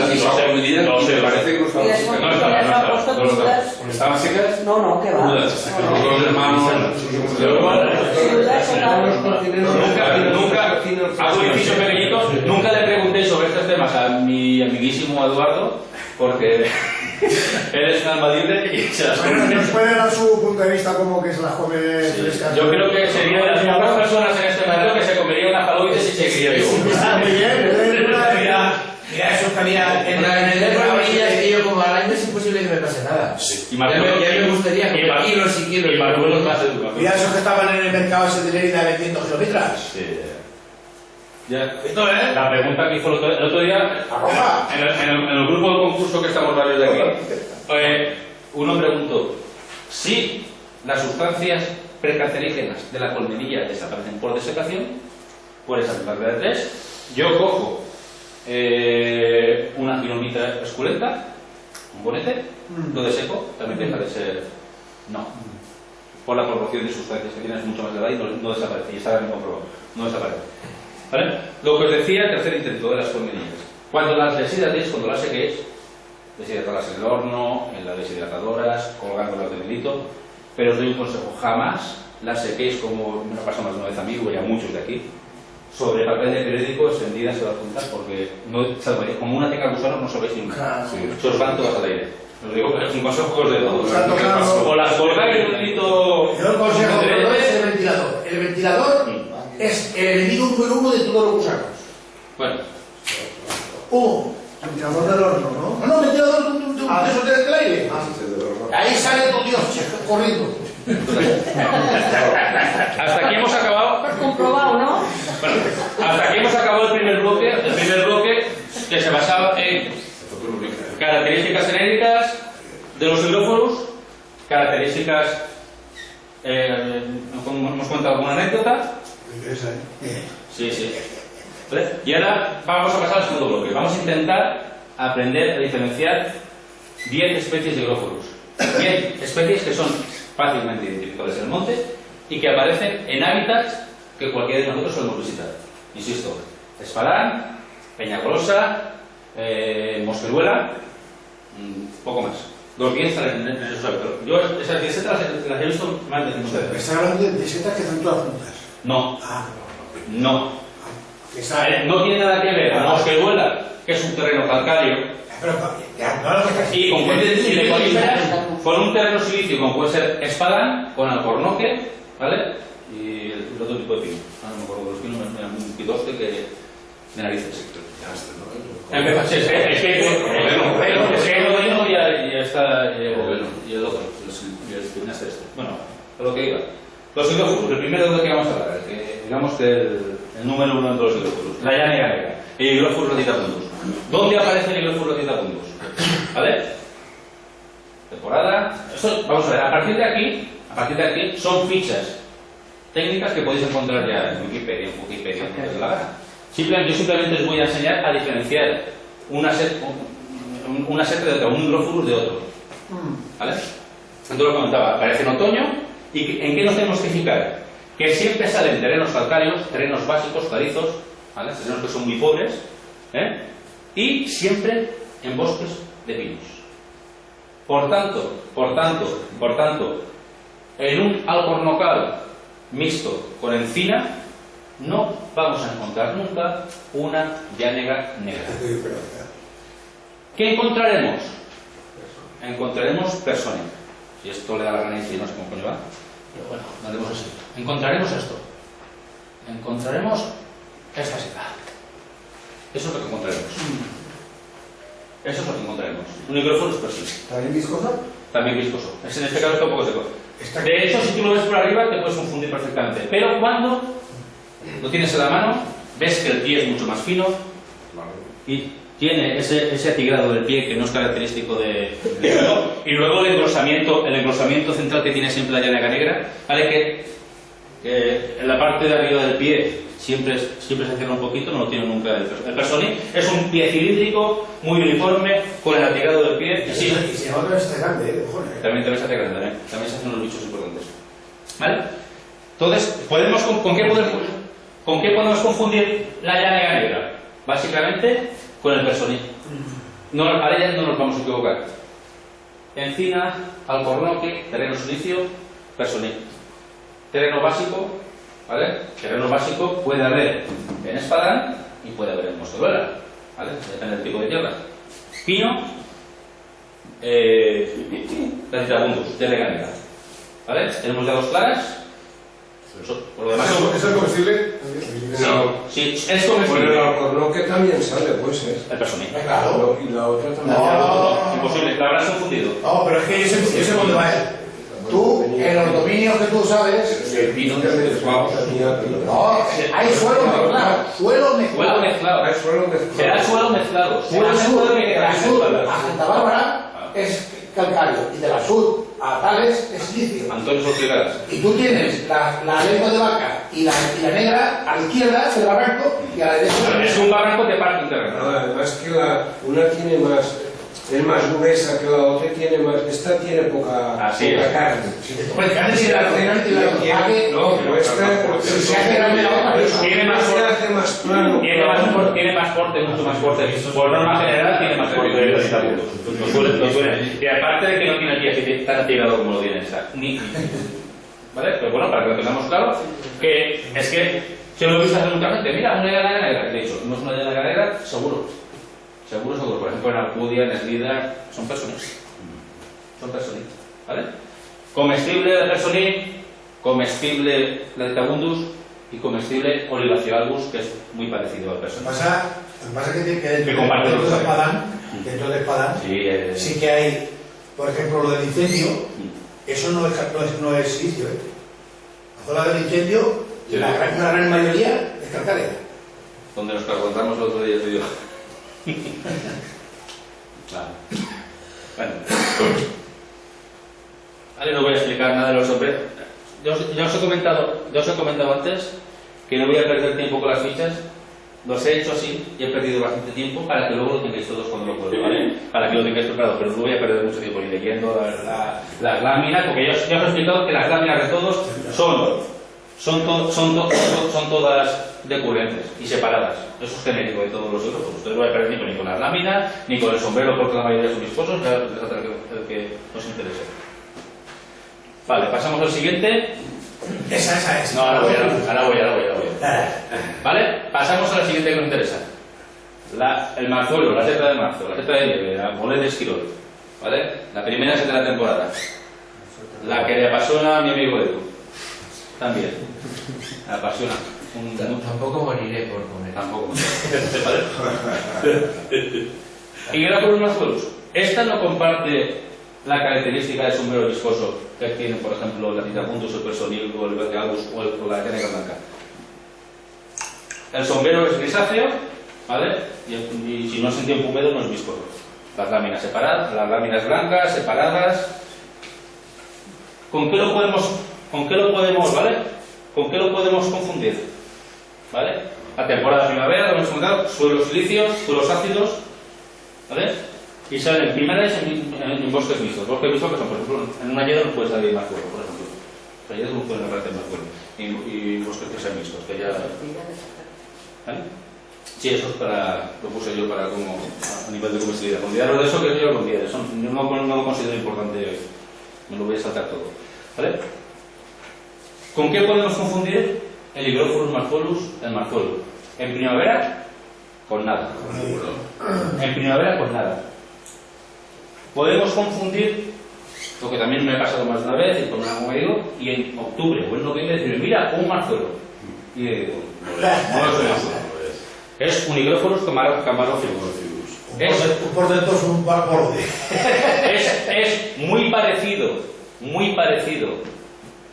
parece que no Y después estaban ¿Estaban secas? No, que va. Los hermanos. Nunca, hago un inciso pequeñito, nunca le pregunté sobre estos temas a mi amiguísimo Eduardo, porque él es un alma libre y se las come. ¿Nos puede dar su punto de vista como que se las come frescas? Yo creo que sería de las pocas personas en este mundo que se comería una jaloide si se quería vivo. Está muy bien, Mira, eso que había En el de colmenillas que yo como al año es imposible que me pase nada. Y Ya me gustaría comer kilos y kilos. Y para los más educados. Mira esos que estaban en el mercado ese de Lérida vendiendo geometras. Sí. Ya. Esto, La pregunta que hizo el otro día, en el grupo del concurso que estamos varios de aquí, uno preguntó si las sustancias precancerígenas de la colmenilla desaparecen por desecación, por esa regla de 3. Yo cojo una dinamita esculenta, un bonete, lo deseco, también deja de ser. No. Por la proporción de sustancias que tienes mucho más elevada y no desaparece. Y está bien comprobado. No desaparece. ¿Vale? Lo que os decía, tercer intento de las colmenillas. Cuando las deshidratéis, cuando las sequéis, deshidratarlas en el horno, en las deshidratadoras, colgándolas de hilito, pero os doy un consejo: jamás las sequéis como me ha pasado más de una vez a mí y a muchos de aquí, sobre papel de periódico extendidas se va a juntar, porque no, como una tenga gusanos no sabéis nunca. Se os van todas al aire. Os digo, es un consejo que os de todos. O las colgáis en un hilito. Yo el consejo que doy es el ventilador. El ventilador es el enemigo número 1 de todos los gusanos. Bueno. Humo. Ventilador del horno, ¿no? No, ventilador de esos del aire. Ahí sale todo Dios corriendo. Hasta aquí hemos acabado. Comprobado, ¿no? Bueno, hasta aquí hemos acabado el primer bloque que se basaba en características genéricas de los hidróforos, características, hemos contado alguna anécdota. Sí. ¿Vale? Y ahora vamos a pasar al segundo bloque. Vamos a intentar aprender a diferenciar 10 especies de hidróforos. 10 especies que son fácilmente identificables en el monte y que aparecen en hábitats que cualquiera de nosotros solemos visitar. Insisto, Espalán, Peñagolosa, Mosqueruela, poco más. Los 10 están en esos hábitats. Yo esas 10 setas las he visto más de 5 veces. ¿Estás hablando de setas que están todas juntas? No. Ah, No. que salen. No tiene nada que ver Mosqueruela que es un terreno calcáreo, y con fuentes de coníferas, con un terreno silicio como puede ser espadán, con alcornoque, ¿vale? Y el otro tipo de pino. No me acuerdo de los pinos, un pidoste que de narices. Es que el noveno ya está, y el otro, el espinaste este. Bueno, a lo que iba. Los hidrófuros, el primero de lo que vamos a hablar, digamos que el número uno de los hidrófuros, la llanega negra, el hidrófuro latitapundus. ¿Dónde aparece el hidrófuro latitapundus? ¿Vale? Temporada. Vamos a ver, a partir de aquí son fichas técnicas que podéis encontrar ya en Wikipedia, no es la gana. Yo simplemente os voy a enseñar a diferenciar una seta de otra, un hidrófurus de otro. ¿Vale? Entonces lo comentaba, aparece en otoño. ¿Y en qué nos tenemos que fijar? Que siempre salen terrenos calcáreos, terrenos básicos, clarizos, ¿vale? Terrenos que son muy pobres, y siempre en bosques de pinos. Por tanto, en un alcornocal mixto con encina, no vamos a encontrar nunca una llanega negra. ¿Qué encontraremos? Encontraremos personas. Si esto le da la gana y no sé cómo coño va, pero bueno, andemos así. Encontraremos esto. Encontraremos esta seta. Eso es lo que encontraremos. Eso es lo que encontraremos. Un hidrófuro es persona. ¿También viscoso? También viscoso. En este caso está un poco seco. De hecho, si tú lo ves por arriba, te puedes confundir perfectamente. Pero cuando lo tienes en la mano, ves que el pie es mucho más fino y tiene ese atigrado del pie que no es característico de y luego el engrosamiento central que tiene siempre la llanega negra, ¿vale? Que en la parte de arriba del pie siempre se cierra un poquito, no lo tiene nunca el personí. Es un pie cilíndrico, muy uniforme, con el atigrado del pie. Y se nota este grande, cojones. También se hace grande, también se hacen unos bichos importantes. ¿Vale? Entonces, ¿con qué podemos confundir la llanega negra? Básicamente con el personí. Ahora ya no nos vamos a equivocar. Encina, alcornoque, terreno silicio, personí. Terreno básico, ¿vale? Terreno básico puede haber en espadán y puede haber en mostoruela, ¿vale? Depende del tipo de tierra. Pino, latitapundus, llanega negra, ¿vale? Tenemos ya dos claras. Por lo demás, ¿Eso es comestible? Sí, es comestible. Bueno, el alcornoque también sale, puede ser. El personí. Claro. Y la otra también. No, imposible, la habrás confundido. No, pero es que yo sé dónde va él. Tú, en los dominios que tú sabes, El pino que es guapo. no, hay suelo mezclado. Suelo mezclado. Hay suelo mezclado. Será suelo mezclado. Suelo mezclado que De la sur a Santa Bárbara es calcáreo y de la sur a Tales es silicio. Antonio Sotigaras. Y tú tienes la lengua de vaca y la negra a la izquierda del barranco y a la derecha. Es un barranco que parte un terreno. Además que una tiene más, es más gruesa que la otra, tiene más, esta tiene poca, Así poca es. carne. Pues que antes era la cena y la No, pero esta se hace grande la otra. Tiene más se hace más plano. Tiene más corte, mucho más corte. Por norma general tiene más corte de latitapundus. Lo suele. Y aparte de que no tiene el pie tan atirado como lo tiene esta. ¿Vale? Pero bueno, para que lo tengamos claro, que es que si lo he visto hacer mucha gente, mira, una llanega negra. De hecho, no es una llanega negra, seguro. Seguro. Por ejemplo, en Alcudia, en Eslida, son personas. ¿Vale? Comestible de personí, comestible latitapundus y comestible Olivaceolus, que es muy parecido al personí. Lo que pasa es que comparte dentro los de Espadán, sí que hay, por ejemplo, lo del incendio, eso no es silicio, ¿eh? La zona del incendio, Sí. la gran mayoría es calcárea. Donde nos encontramos el otro día tú y yo. Claro. Bueno. Vale, no voy a explicar nada de los hombres. Ya os he comentado antes que no voy a perder tiempo con las fichas. Los he hecho así y he perdido bastante tiempo para que luego lo tengáis todos cuando lo puedo, ¿vale? Para que lo tengáis preparado, pero no voy a perder mucho tiempo ni leyendo las láminas, porque ya os he explicado que las láminas de todos son todas decurrentes y separadas. Eso es genérico de todos los hidrófuros. Ustedes no voy a perder tiempo ni con las láminas, ni con el sombrero, porque la mayoría son viscosos, ya les trata el que os interese. Vale, pasamos al siguiente. Esa es. No, ahora voy. ¿Vale? Pasamos a la siguiente que nos interesa. el marzuelo, la seta de marzo, la seta de nieve, la bolet de esquirol, ¿vale? La primera seta de la temporada. La que le apasiona a mi amigo Edu. También. Me apasiona. Tampoco moriré por comer. Tampoco. Y Grapholus marzuolus. Esta no comparte la característica del sombrero viscoso que tienen, por ejemplo, la Titapuntus, el Personil o el Vergalbus o la Caneca blanca. El sombrero es grisáceo, ¿vale? Y si no es en tiempo húmedo no es viscoso. Las láminas separadas, las láminas blancas, separadas. ¿Con qué lo podemos, ¿vale? ¿Con qué lo podemos confundir? ¿Vale? La temporada de primavera, lo hemos comentado, suelos silíceos, suelos ácidos, ¿vale? Y salen primeras en bosques mixtos. Bosques mixtos que son, por ejemplo, en una hiedra no puede salir marzuelo, por ejemplo. En hiedra no pueden aparecer marzuelo. Y bosques que sean mixtos, que ya... ¿Vale? Sí, eso es para... Lo puse yo para como... a nivel de comestibilidad. Consideraros de eso que yo lo considero. Eso no lo considero importante hoy. Me lo voy a saltar todo. ¿Vale? ¿Con qué podemos confundir el Hygrophorus marzuolus, el marzuelo? En primavera, con nada. En primavera, con nada. Podemos confundir, lo que también me ha pasado más de una vez, y con un amigo, y en octubre o en noviembre decirme, mira, un marzuelo. Y digo, no es un marzuelo. Es un Hygrophorus camarofilus. Por dentro es un borde. Es muy parecido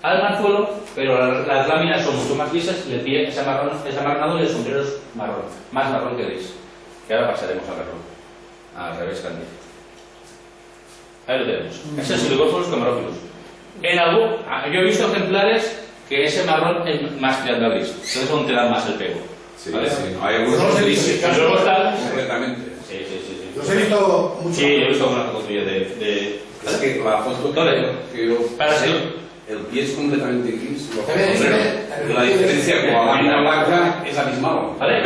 al marzuelo, pero las láminas son mucho más lisas y el pie es amarronado y el sombrero es marrón, más marrón que gris. Que ahora pasaremos a verlo. Al revés, Candy. Ahí lo tenemos. Ese es el Hygrophorus camarofilus. Yo he visto ejemplares que ese marrón es más tirando a gris. Entonces es donde te dan más el pego. Sí, ¿vale? sí. Hay algunos que dicen Y luego está... completamente. Sí. Los he visto mucho. Sí, yo he visto una foto tuya de... Es que la foto que yo pasé, el pie es completamente gris. La diferencia con la lámina blanca es abismal. ¿Vale? El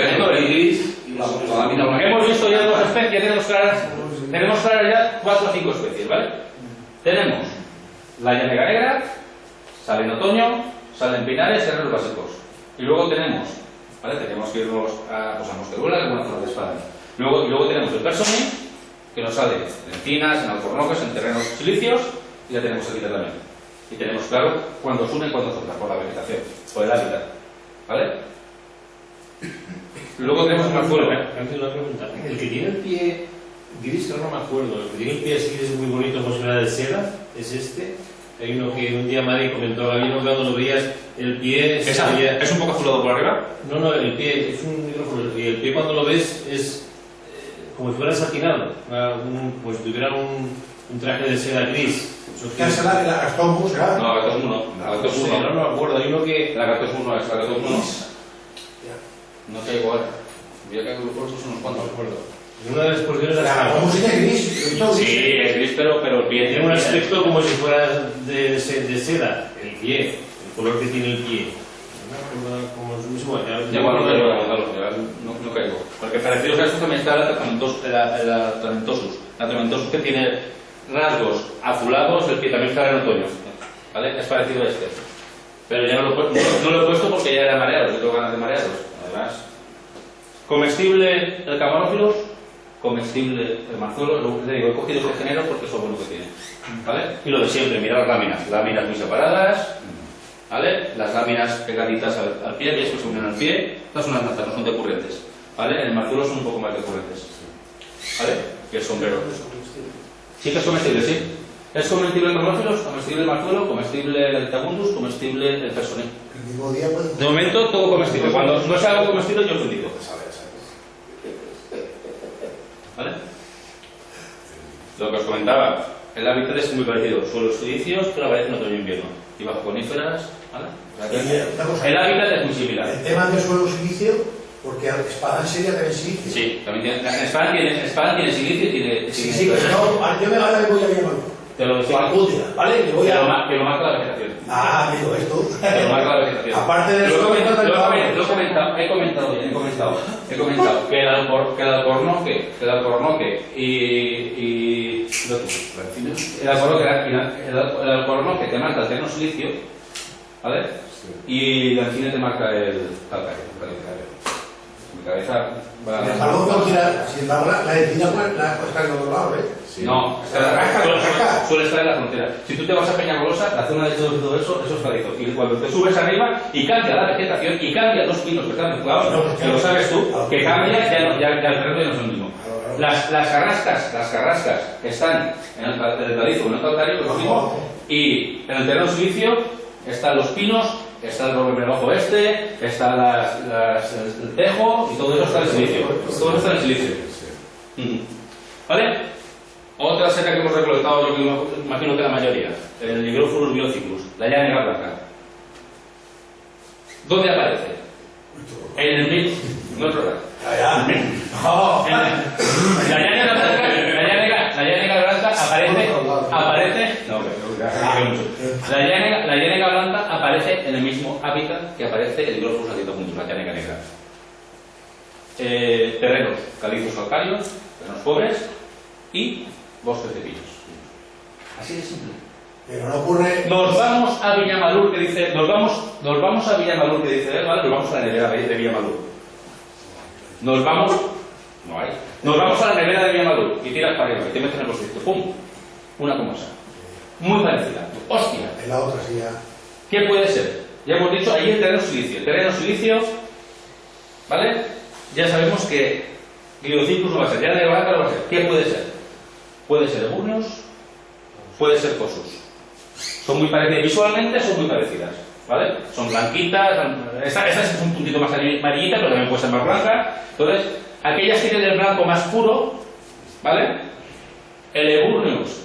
gris y la lámina blanca. Hemos visto ya dos especies, tenemos claras ya 4 o 5 especies, ¿vale? Tenemos la llanega negra, sale en otoño, sale en pinares, salen los básicos. Y luego tenemos, ¿vale? Tenemos que irnos a Mosqueruela, que es una zona de España. Luego tenemos el Personi, que nos sale en encinas, en alcornoques, en terrenos silíceos, y ya tenemos aquí también. Y tenemos claro cuándo sube y cuándo sopla, por la vegetación, por el hábitat. ¿Vale? Luego tenemos el marzuelo. Antes una pregunta. El que tiene el pie gris, que no me acuerdo, el que tiene el pie así es muy bonito, como si fuera de seda, es este. Hay uno que un día Mari comentó, había uno cuando lo veías, el pie... ¿Es un poco azulado por arriba? No, el pie es un micrófono, y el pie cuando lo ves es como si fuera satinado, pues tuviera un traje de seda gris. ¿Qué será? ¿La Gastón será? No, la Gastón no. No me acuerdo, hay uno que... La Gastón no es, la Gastón no. No sé igual. Voy a caer con los bolsos unos cuantos. No me acuerdo. En una de las exposiciones... ¿Cómo se llama gris? Sí, es gris, pero el pie tiene un aspecto como si fuera de seda, el pie, el color que tiene el pie. Como es mismo, ya no caigo. Porque parecidos a esto también está la Tramentosus, que tiene rasgos azulados, el pie también está en otoño. ¿Vale? Es parecido a este. Pero ya no lo he puesto porque ya era mareado, yo tengo ganas de mareados. Además, comestible el Camarofilus, comestible el marzuelo. Le digo, he cogido este género porque es lo bueno que tiene. ¿Vale? Y lo de siempre, mirar las láminas muy separadas. ¿Vale? Las láminas pegaditas al pie, veis que se unen al pie. Estas son las nazas, no son decurrentes. ¿Vale? En el marzuelo son un poco más decurrentes. ¿Vale? Y el sombrero. Sí que es comestible, sí. Es comestible el Camarofilus, comestible el marzuelo, comestible el Tabundus, comestible el Personi. De momento todo comestible. Cuando no sea algo comestible yo os lo digo. ¿Vale? Lo que os comentaba, el hábitat es muy parecido. Suelos silíceos, pero aparece en otoño e invierno. Y bajo coníferas, ¿vale? El hábitat es muy similar. El tema del suelo silicio, porque Espadán sería también silicio. Sí, también tiene. Espadán tiene silicio y tiene. Sí, pero no, yo ahora me voy a llamarlo. Te lo decía. ¿Vale? Que lo marca la vegetación. Digo esto. Te lo marca la vegetación. Aparte de eso, he comentado que el alcornoque y el alcornoque te marca el terreno silicio, ¿vale? Y la encina te marca el calcáreo. Mi cabeza va... Sin embargo, la encina está en otro lado, ¿eh? Sí. No, suele estar en la frontera. Si tú te vas a Peñagolosa, la zona de todo eso es calizo. Y cuando te subes arriba y cambia la vegetación y cambia los pinos que están mezclados, que lo sabes tú, que cambia, ya el terreno ya no es el mismo. Las carrascas que están en el calizo, en el calcario, es lo mismo. Y en el terreno silicio están los pinos, está el roble rojo está el tejo y todo eso está en el silicio. Todo eso está en el silicio. ¿Vale? Otra seta que hemos recolectado, yo imagino que la mayoría, el Hygrophorus biociclus, la llana negra blanca. ¿Dónde aparece? En el mismo. No otro lado. La llana negra blanca aparece. No, la llana blanca aparece en el mismo hábitat que aparece el Hygrophorus atitocundus, la llana negra. Terrenos calizos calcáreos, terrenos pobres y bosques de pinos. Así de simple. Pero no ocurre... Nos vamos a Villamalur, que dice... Nos vamos a Villamalur, que dice él, ¿vale? Nos vamos a la nevera de Villamalur. Nos vamos... No hay. Nos vamos a la nevera de Villamalur y tiras para arriba y te metes en el bosque. ¡Pum! Una comasa. Muy parecida. ¡Hostia! En la otra sí ya... ¿Qué puede ser? Ya hemos dicho, ahí el terreno silicio. El terreno silicio, ¿vale? Ya sabemos que Gliocyclus no va a ser, ya de blanca no va a ser. ¿Qué puede ser? Puede ser Eburneus, puede ser Cosus. Son muy parecidas, visualmente son muy parecidas, ¿vale? Son blanquitas, esta es un puntito más amarillita, pero también puede ser más blanca. Entonces, aquellas que tienen el blanco más puro, ¿vale? El Eburneus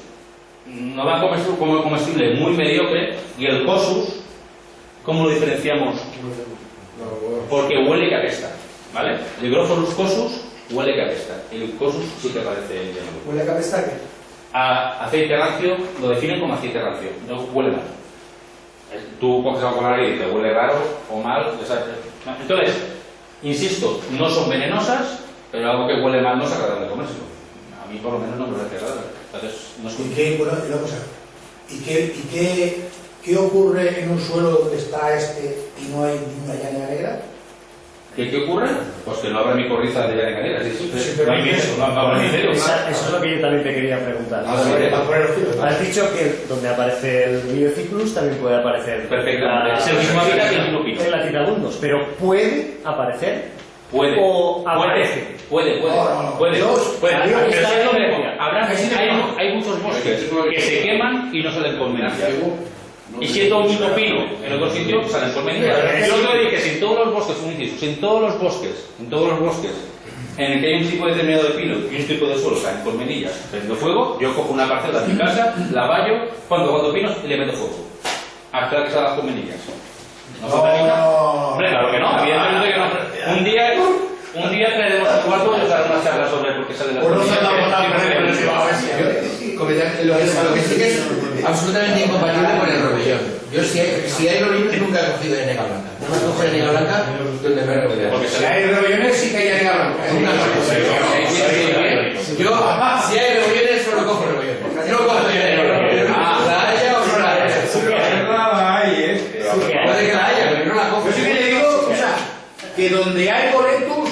no da como comestible muy mediocre, y el Cosus, ¿cómo lo diferenciamos? Porque huele que apesta, ¿vale? El Hygrophorus Cosus huele que apesta. El Cosus sí que parece llamado. ¿Huele a cabeza qué? A aceite rancio, lo definen como aceite rancio, no huele mal. Tú coges algo con la nariz y te huele raro o mal. Entonces, insisto, no son venenosas, pero algo que huele mal no es agradable comérselo. A mí por lo menos no me parece agradable. Entonces, no es ¿Qué ocurre en un suelo donde está y no hay ninguna llana negra? ¿Qué ocurre? Pues que no habrá micorriza de llana negra, no hay misterio, no habrá misterio. Eso es lo que yo también te quería preguntar. Has dicho que donde aparece el Gliocyclus también puede aparecer. Perfectamente. Es el mismo hábitat que el mismo pino. En la Citabundus, pero puede aparecer. Puede. O aparece. Puede. Hay muchos bosques que se queman y no salen colmenas. Y siendo un mismo pino en otro sitio, salen colmenillas. Yo lo que dije, si en todos los bosques, en todos los bosques en el que hay un tipo determinado de pino y un tipo de suelo caen colmenillas, prendo fuego, yo cojo una parcela de mi casa, la vallo, pongo pinos y le meto fuego. Hasta que salgan las colmenillas. ¿No falta ninguna? Hombre, claro que no, evidentemente que no. Un día traeremos al cuarto y os haré una charla sobre por qué salen las colmenillas. Lo que sí que es absolutamente incompatible con el rovellón. Yo si hay rovellón nunca he cogido de negra blanca. No me cojo de negra blanca donde me he rovellado. Porque si hay rebollones sí que hay negra blanca. Yo si hay rebollones solo cojo rebollones. No cojo de negra blanca. La haya o no la haya. Puede que la haya, pero no la cojo. Yo sí que le digo, o sea, que donde hay boletus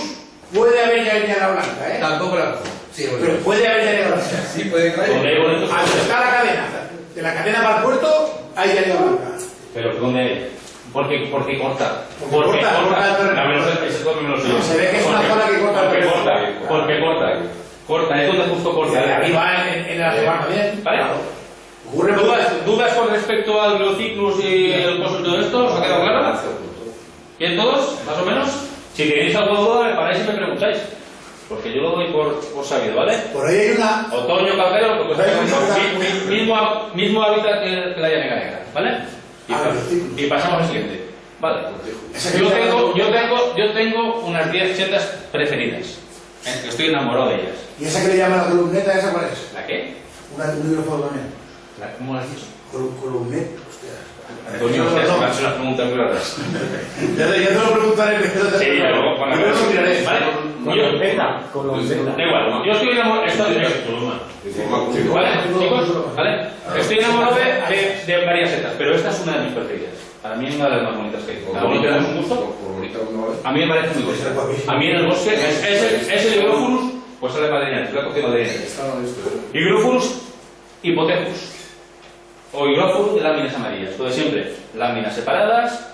puede haber ya negra blanca, ¿eh? Tampoco la cojo. Sí, pero puede haber ya negra blanca. Sí, puede que haya. Al está la cadena, de la cadena para el puerto, hay ya negra blanca. Pero ¿dónde? Porque corta. Porque se ve que es una zona que corta. Porque corta, es donde justo corta. Arriba en la semana también. ¿Vale? ¿Dudas con respecto al Gliocyclus y el coso y todo esto? ¿Os ha quedado claro? ¿Bien todos? ¿Más o menos? Si tenéis alguna duda, me paráis y me preguntáis. Porque yo lo doy por sabido, ¿vale? Por ahí hay una... Otoño, calcáreo, mismo hábitat que la llana negra, ¿vale? Y pasamos al siguiente. Vale. Yo tengo unas 10 setas preferidas. Estoy enamorado de ellas. ¿Y esa que le llaman la columneta, esa cuál es? ¿La qué? Un micrófono también. ¿Cómo lo has dicho? Columneta, hostia. Antonio, ustedes me hacen unas preguntas muy raras. Ya te lo preguntaré, pero... Sí, luego con la miraré, ¿vale? Da igual, yo estoy enamorado... ¿Vale, chicos? ¿Vale? Estoy enamorado de varias setas, pero esta es una de mis preferidas. Para mí es una de las más bonitas que hay. Cada uno tenemos un gusto. A mí me parece muy bonita. A mí en el bosque es el Hygrophorus, pues sale madrileña, la cogida madrileña. Hygrophorus hypothecus o Hygrophorus de láminas amarillas. Todo siempre láminas separadas,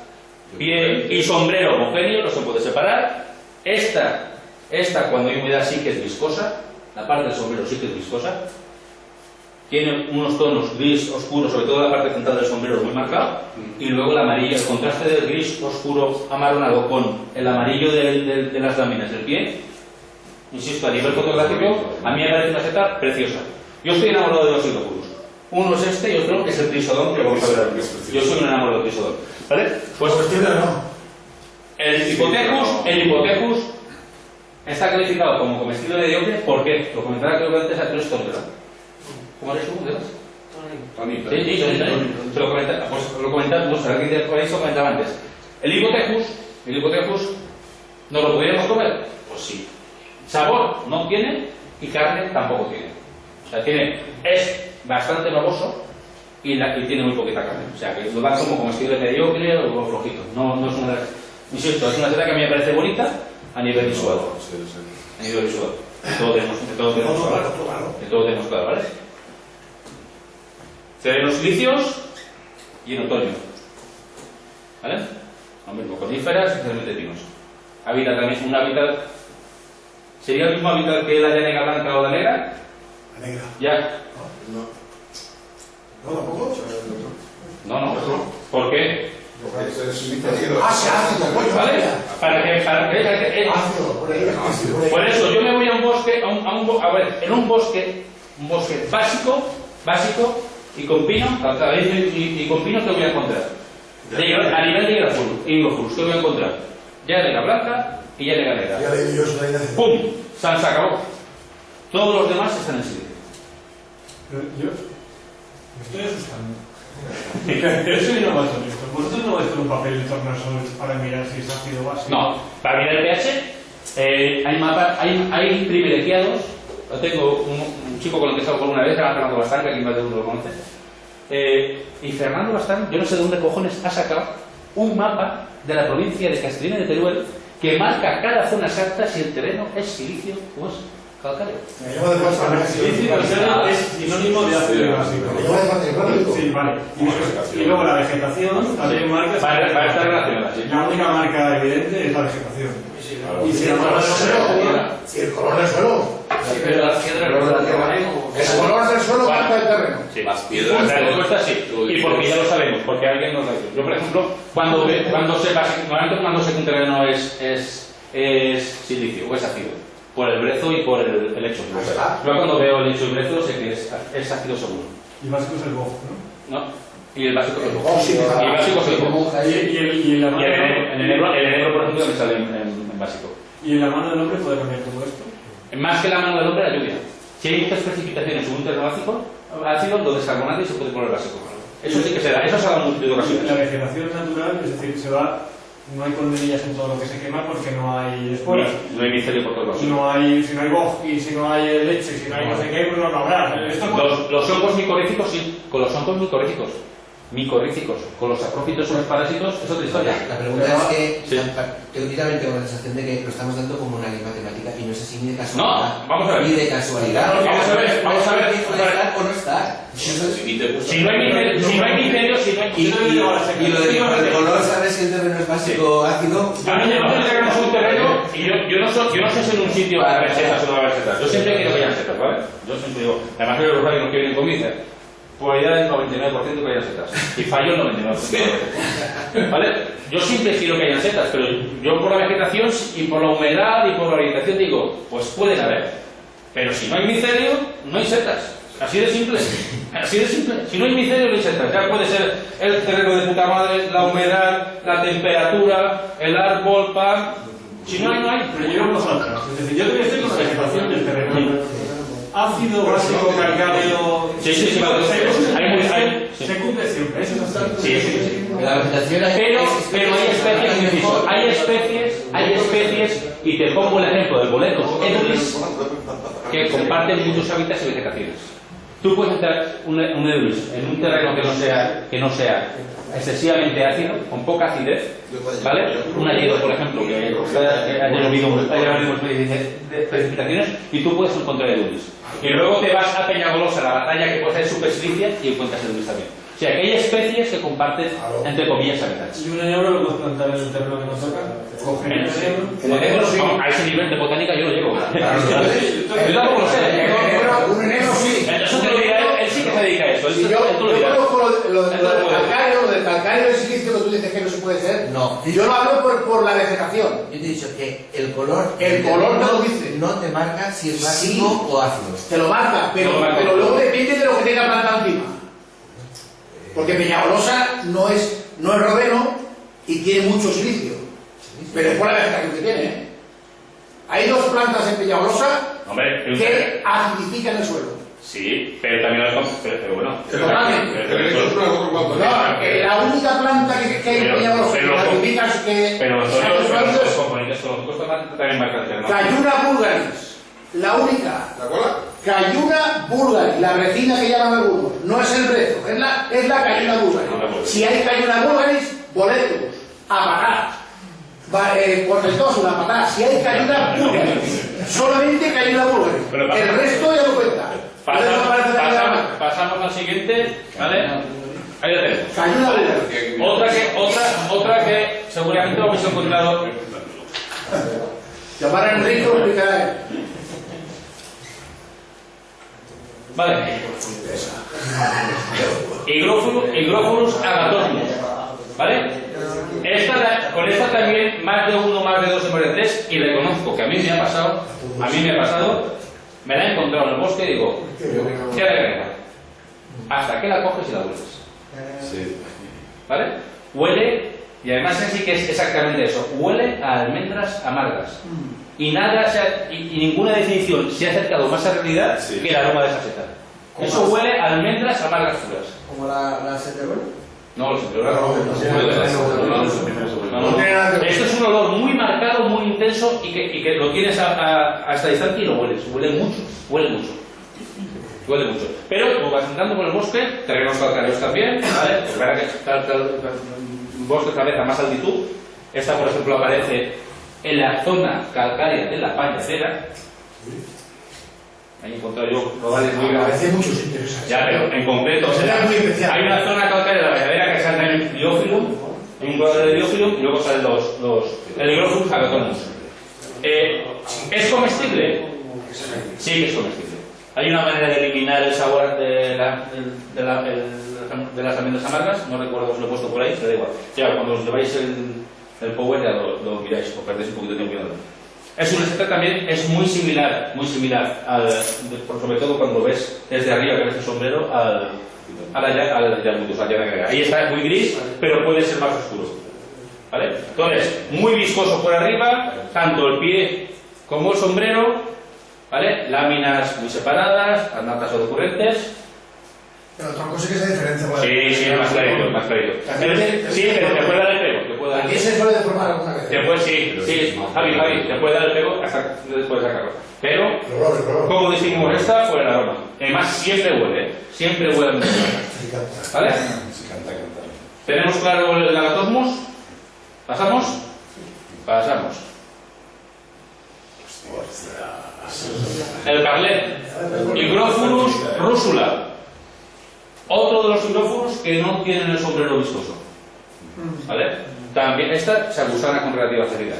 piel y sombrero homogéneo, no se puede separar. Esta cuando hay humedad sí que es viscosa, la parte del sombrero sí que es viscosa. Tiene unos tonos gris oscuros, sobre todo la parte central del sombrero muy marcado, y luego el amarillo, el contraste del gris oscuro amarronado con el amarillo de las láminas del pie. Insisto, a nivel fotográfico, a mí me parece una seta preciosa. Yo estoy enamorado de los Hygrophorus. Uno es este y otro es el Trisodon que vamos a ver ahora. Yo soy un enamorado del Trisodon. ¿Vale? Pues el Hypothecus está calificado como comestible mediocre. ¿Por qué? Lo comentaba creo que antes a 3 toneladas. ¿Cómo eres tú? Tony. Sí, se lo comentaba. Pues lo comentaba, no sé, alguien de por ahí se comentaba antes. El Hypothecus, ¿no lo podríamos comer? Pues sí. Sabor no tiene y carne tampoco tiene. O sea, es bastante baboso y tiene muy poquita carne. O sea, que lo dan como comestible mediocre o flojito. No es una. Insisto, es una seta que a mí me parece bonita a nivel visual. A nivel visual. De todo tenemos claro, ¿vale? Cereros silíceos y en otoño. ¿Vale? Lo mismo, coníferas, especialmente pinos. Hábitat también, un hábitat. ¿Sería el mismo hábitat que la llanega blanca o la negra? La negra. Ya. ¿No, tampoco? No. ¿Por qué? Se ácido, coño. ¿Vale? Para que ácido, por ahí. Por eso yo me voy a un bosque, en un bosque básico y con pino, y con pino, ¿qué voy a encontrar? A nivel de Hygrophorus, ¿qué voy a encontrar? Llanega blanca y llanega negra. ¡Pum! Se acabó. Todos los demás están en silicio. Yo me estoy asustando. Yo soy novatonista. ¿Vosotros no vais con un papel de tornasol para mirar si es ácido o básico? No, para mirar el pH hay privilegiados. Yo tengo un chico con el que he estado por una vez, que se llama Fernando Bastán, que aquí más de uno lo conoce. Y Fernando Bastán, yo no sé de dónde cojones ha sacado un mapa de la provincia de Castellón de Teruel que marca cada zona exacta si el terreno es silicio o es calcáreo. Silicio es sinónimo de ácido básico. Sí, vale. Y luego la vegetación también marca. Para estar relacionada. La única marca evidente es la vegetación. Y si el color del suelo. Si el color del suelo. Pero las piedras no las El color del suelo marca el terreno. Sí, las piedras. La respuesta sí. Y porque ya lo sabemos, porque alguien nos lo ha dicho. Yo, por ejemplo, cuando sé que un terreno es silicio o es ácido, por el brezo y por el lecho. Yo cuando veo el lecho y brezo sé que es ácido seguro. Y básico es el bofo, ¿no? ¿No? Y el básico es el bofo. Y el básico es el bofo. Y el negro, por ejemplo, me sale en básico. ¿Y en la mano del hombre puede cambiar todo esto? Más que la mano del hombre, la lluvia. Si hay muchas precipitaciones en un terreno ácido, lo descarbonate y se puede poner básico. Eso sí que se da, eso se ha dado multitud de ocasiones. La vegetación natural, es decir, se va. No hay colmenillas en todo lo que se quema porque no hay esporas. No hay micelio por todos lados. Si no hay bosque, si no hay leche, si no hay no sé qué, pues no habrá. Los hongos micorríficos sí, con los hongos micorríficos. Con los saprófitos o los parásitos es otra historia. La pregunta es que teóricamente tengo la sensación de que lo estamos dando como una ley matemática y no es así ni de casualidad. No, vamos a ver. Ni de casualidad. Vamos a ver. O no estar. Si no hay micelio, y lo del color, ¿sabes si el terreno es básico o ácido? A mí nosotros tenemos un terreno y yo no sé si en un sitio va a haber setas o no va a haber setas. Yo siempre quiero que hayan setas, ¿vale? Yo siempre digo, además que los radios que vienen conmigo, probabilidad del 99% que hayan setas. Y fallo el 99%. ¿Vale? Yo siempre quiero que hayan setas, pero yo por la vegetación y por la humedad y por la orientación digo, pues pueden haber. Pero si no hay micelio, no hay setas. Así de simple. Así de simple. Si no hay micelio, no hay setas. Ya puede ser el terreno de puta madre, la humedad, la temperatura, el árbol, pan. Si no hay, no hay. Pero llegamos atrás. Es decir, yo todavía estoy con la vegetación del terreno. Ácido, básico, calcáreo. Sí. Se cumple siempre. Eso es bastante. Sí. La vegetación Pero hay especies, y te pongo el ejemplo del boletus edulis, que comparten muchos hábitats y vegetaciones. Tú puedes entrar un Edulis en un terreno que no sea excesivamente ácido, con poca acidez, ¿vale? Un hayedo, por ejemplo, que haya habido precipitaciones, y tú puedes encontrar Edulis. Y luego te vas a Peñagolosa, la batalla que puede ser súper silicia, y encuentras Edulis también. O sea, que hay especies que comparten, entre comillas, hábitats. ¿Y un enebro lo puedes plantar en un terreno que no toca? A ese nivel de botánica yo lo llevo. Yo tampoco lo sé. Un enebro sí. Eso te lo dirá él, sí que se dedica a eso. Yo conozco lo del calcáreo del silicio que tú dices que no se puede ser. No. Yo lo hablo por la vegetación. Yo te he dicho que el color no lo dice. No te marca si es básico o ácido. Te lo marca, pero luego depende de lo que tenga plantado encima. Porque Peñagolosa no es rodeno y tiene mucho silicio. Pero es por la vegetación que tiene, ¿eh? Hay dos plantas en Peñagolosa que acidifican el suelo. Sí, pero también las pero bueno. La única planta que hay en Peñagolosa que acidifica pero los componentes ecológicos también marcan el terreno. Cayuna vulgaris. La única. ¿La cola? Cayuna vulgaris, la resina que llaman algunos. No es el brezo, es la Cayuna vulgaris. Si hay Cayuna vulgaris, boletus, apatás. Portentoso, la patada. Si hay Cayuna vulgaris, solamente Cayuna vulgaris. El resto ya lo cuenta. Pasamos al siguiente, ¿vale? Ahí lo tenemos. Cayuna vulgaris. Otra que seguramente lo habéis encontrado. Llamar a Enrique lo explicará él. Vale. Hygrophorus agathosmus. ¿Vale? Con esta también más de uno, más de dos se mueren tres, y reconozco que a mí me ha pasado, me la he encontrado en el bosque y digo, ¿qué haré con ella? Hasta que la coges y la vuelves. Sí. ¿Vale? Huele, y además sí que es exactamente eso, huele a almendras amargas. Y nada, y ninguna definición se ha acercado más a la realidad que el aroma de esa seta. Eso huele a almendras amargas puras. ¿Como la seteruela? No, los seteruelas no. Esto es un olor muy marcado, muy intenso, y que lo tienes a esta distancia y lo hueles. Huele mucho. Pero tú vas entrando por el bosque, terrenos calcáreos también, ¿vale? Es verdad que bosque tal vez a más altitud. Esta, por ejemplo, aparece en la zona calcárea de la Pañadera. Ahí he encontrado yo rodales muy grandes. Aparece muchos interesantes. Ya, pero en concreto, hay una zona calcárea de la Pañadera que salta en el Diophyllum, un rodal de Diophyllum, y luego salen el Hygrophorus agathosmus. ¿Es comestible? Sí que es comestible. Hay una manera de eliminar el sabor de las almendras amargas, no recuerdo si lo he puesto por ahí, pero da igual. Ya, cuando os lleváis el power ya lo miráis, o perdéis un poquito de tiempo mirando. Es una seta también, es muy similar sobre todo cuando lo ves desde arriba, que ves el sombrero, al Diamudus, al llana gregaria. Ahí está muy gris, pero puede ser más oscuro. ¿Vale? Entonces, muy viscoso por arriba, tanto el pie como el sombrero, ¿vale? Láminas muy separadas, andatas o decurrentes. Pero otra cosa que se diferencia. Sí, más clarito. Sí, pero te puede dar el pego. ¿Aquí se suele deformar alguna vez? Sí, Javi, te puede dar el pego hasta después de sacarlo. Pero, ¿cómo distinguimos esta? Por el aroma. Además, siempre huele a mucho. ¿Vale? ¿Tenemos claro el agathosmus? ¿Pasamos? El carlet, Hygrophorus rusula. Otro de los Hygrophorus que no tienen el sombrero viscoso. ¿Vale? También esta se agusana con relativa facilidad.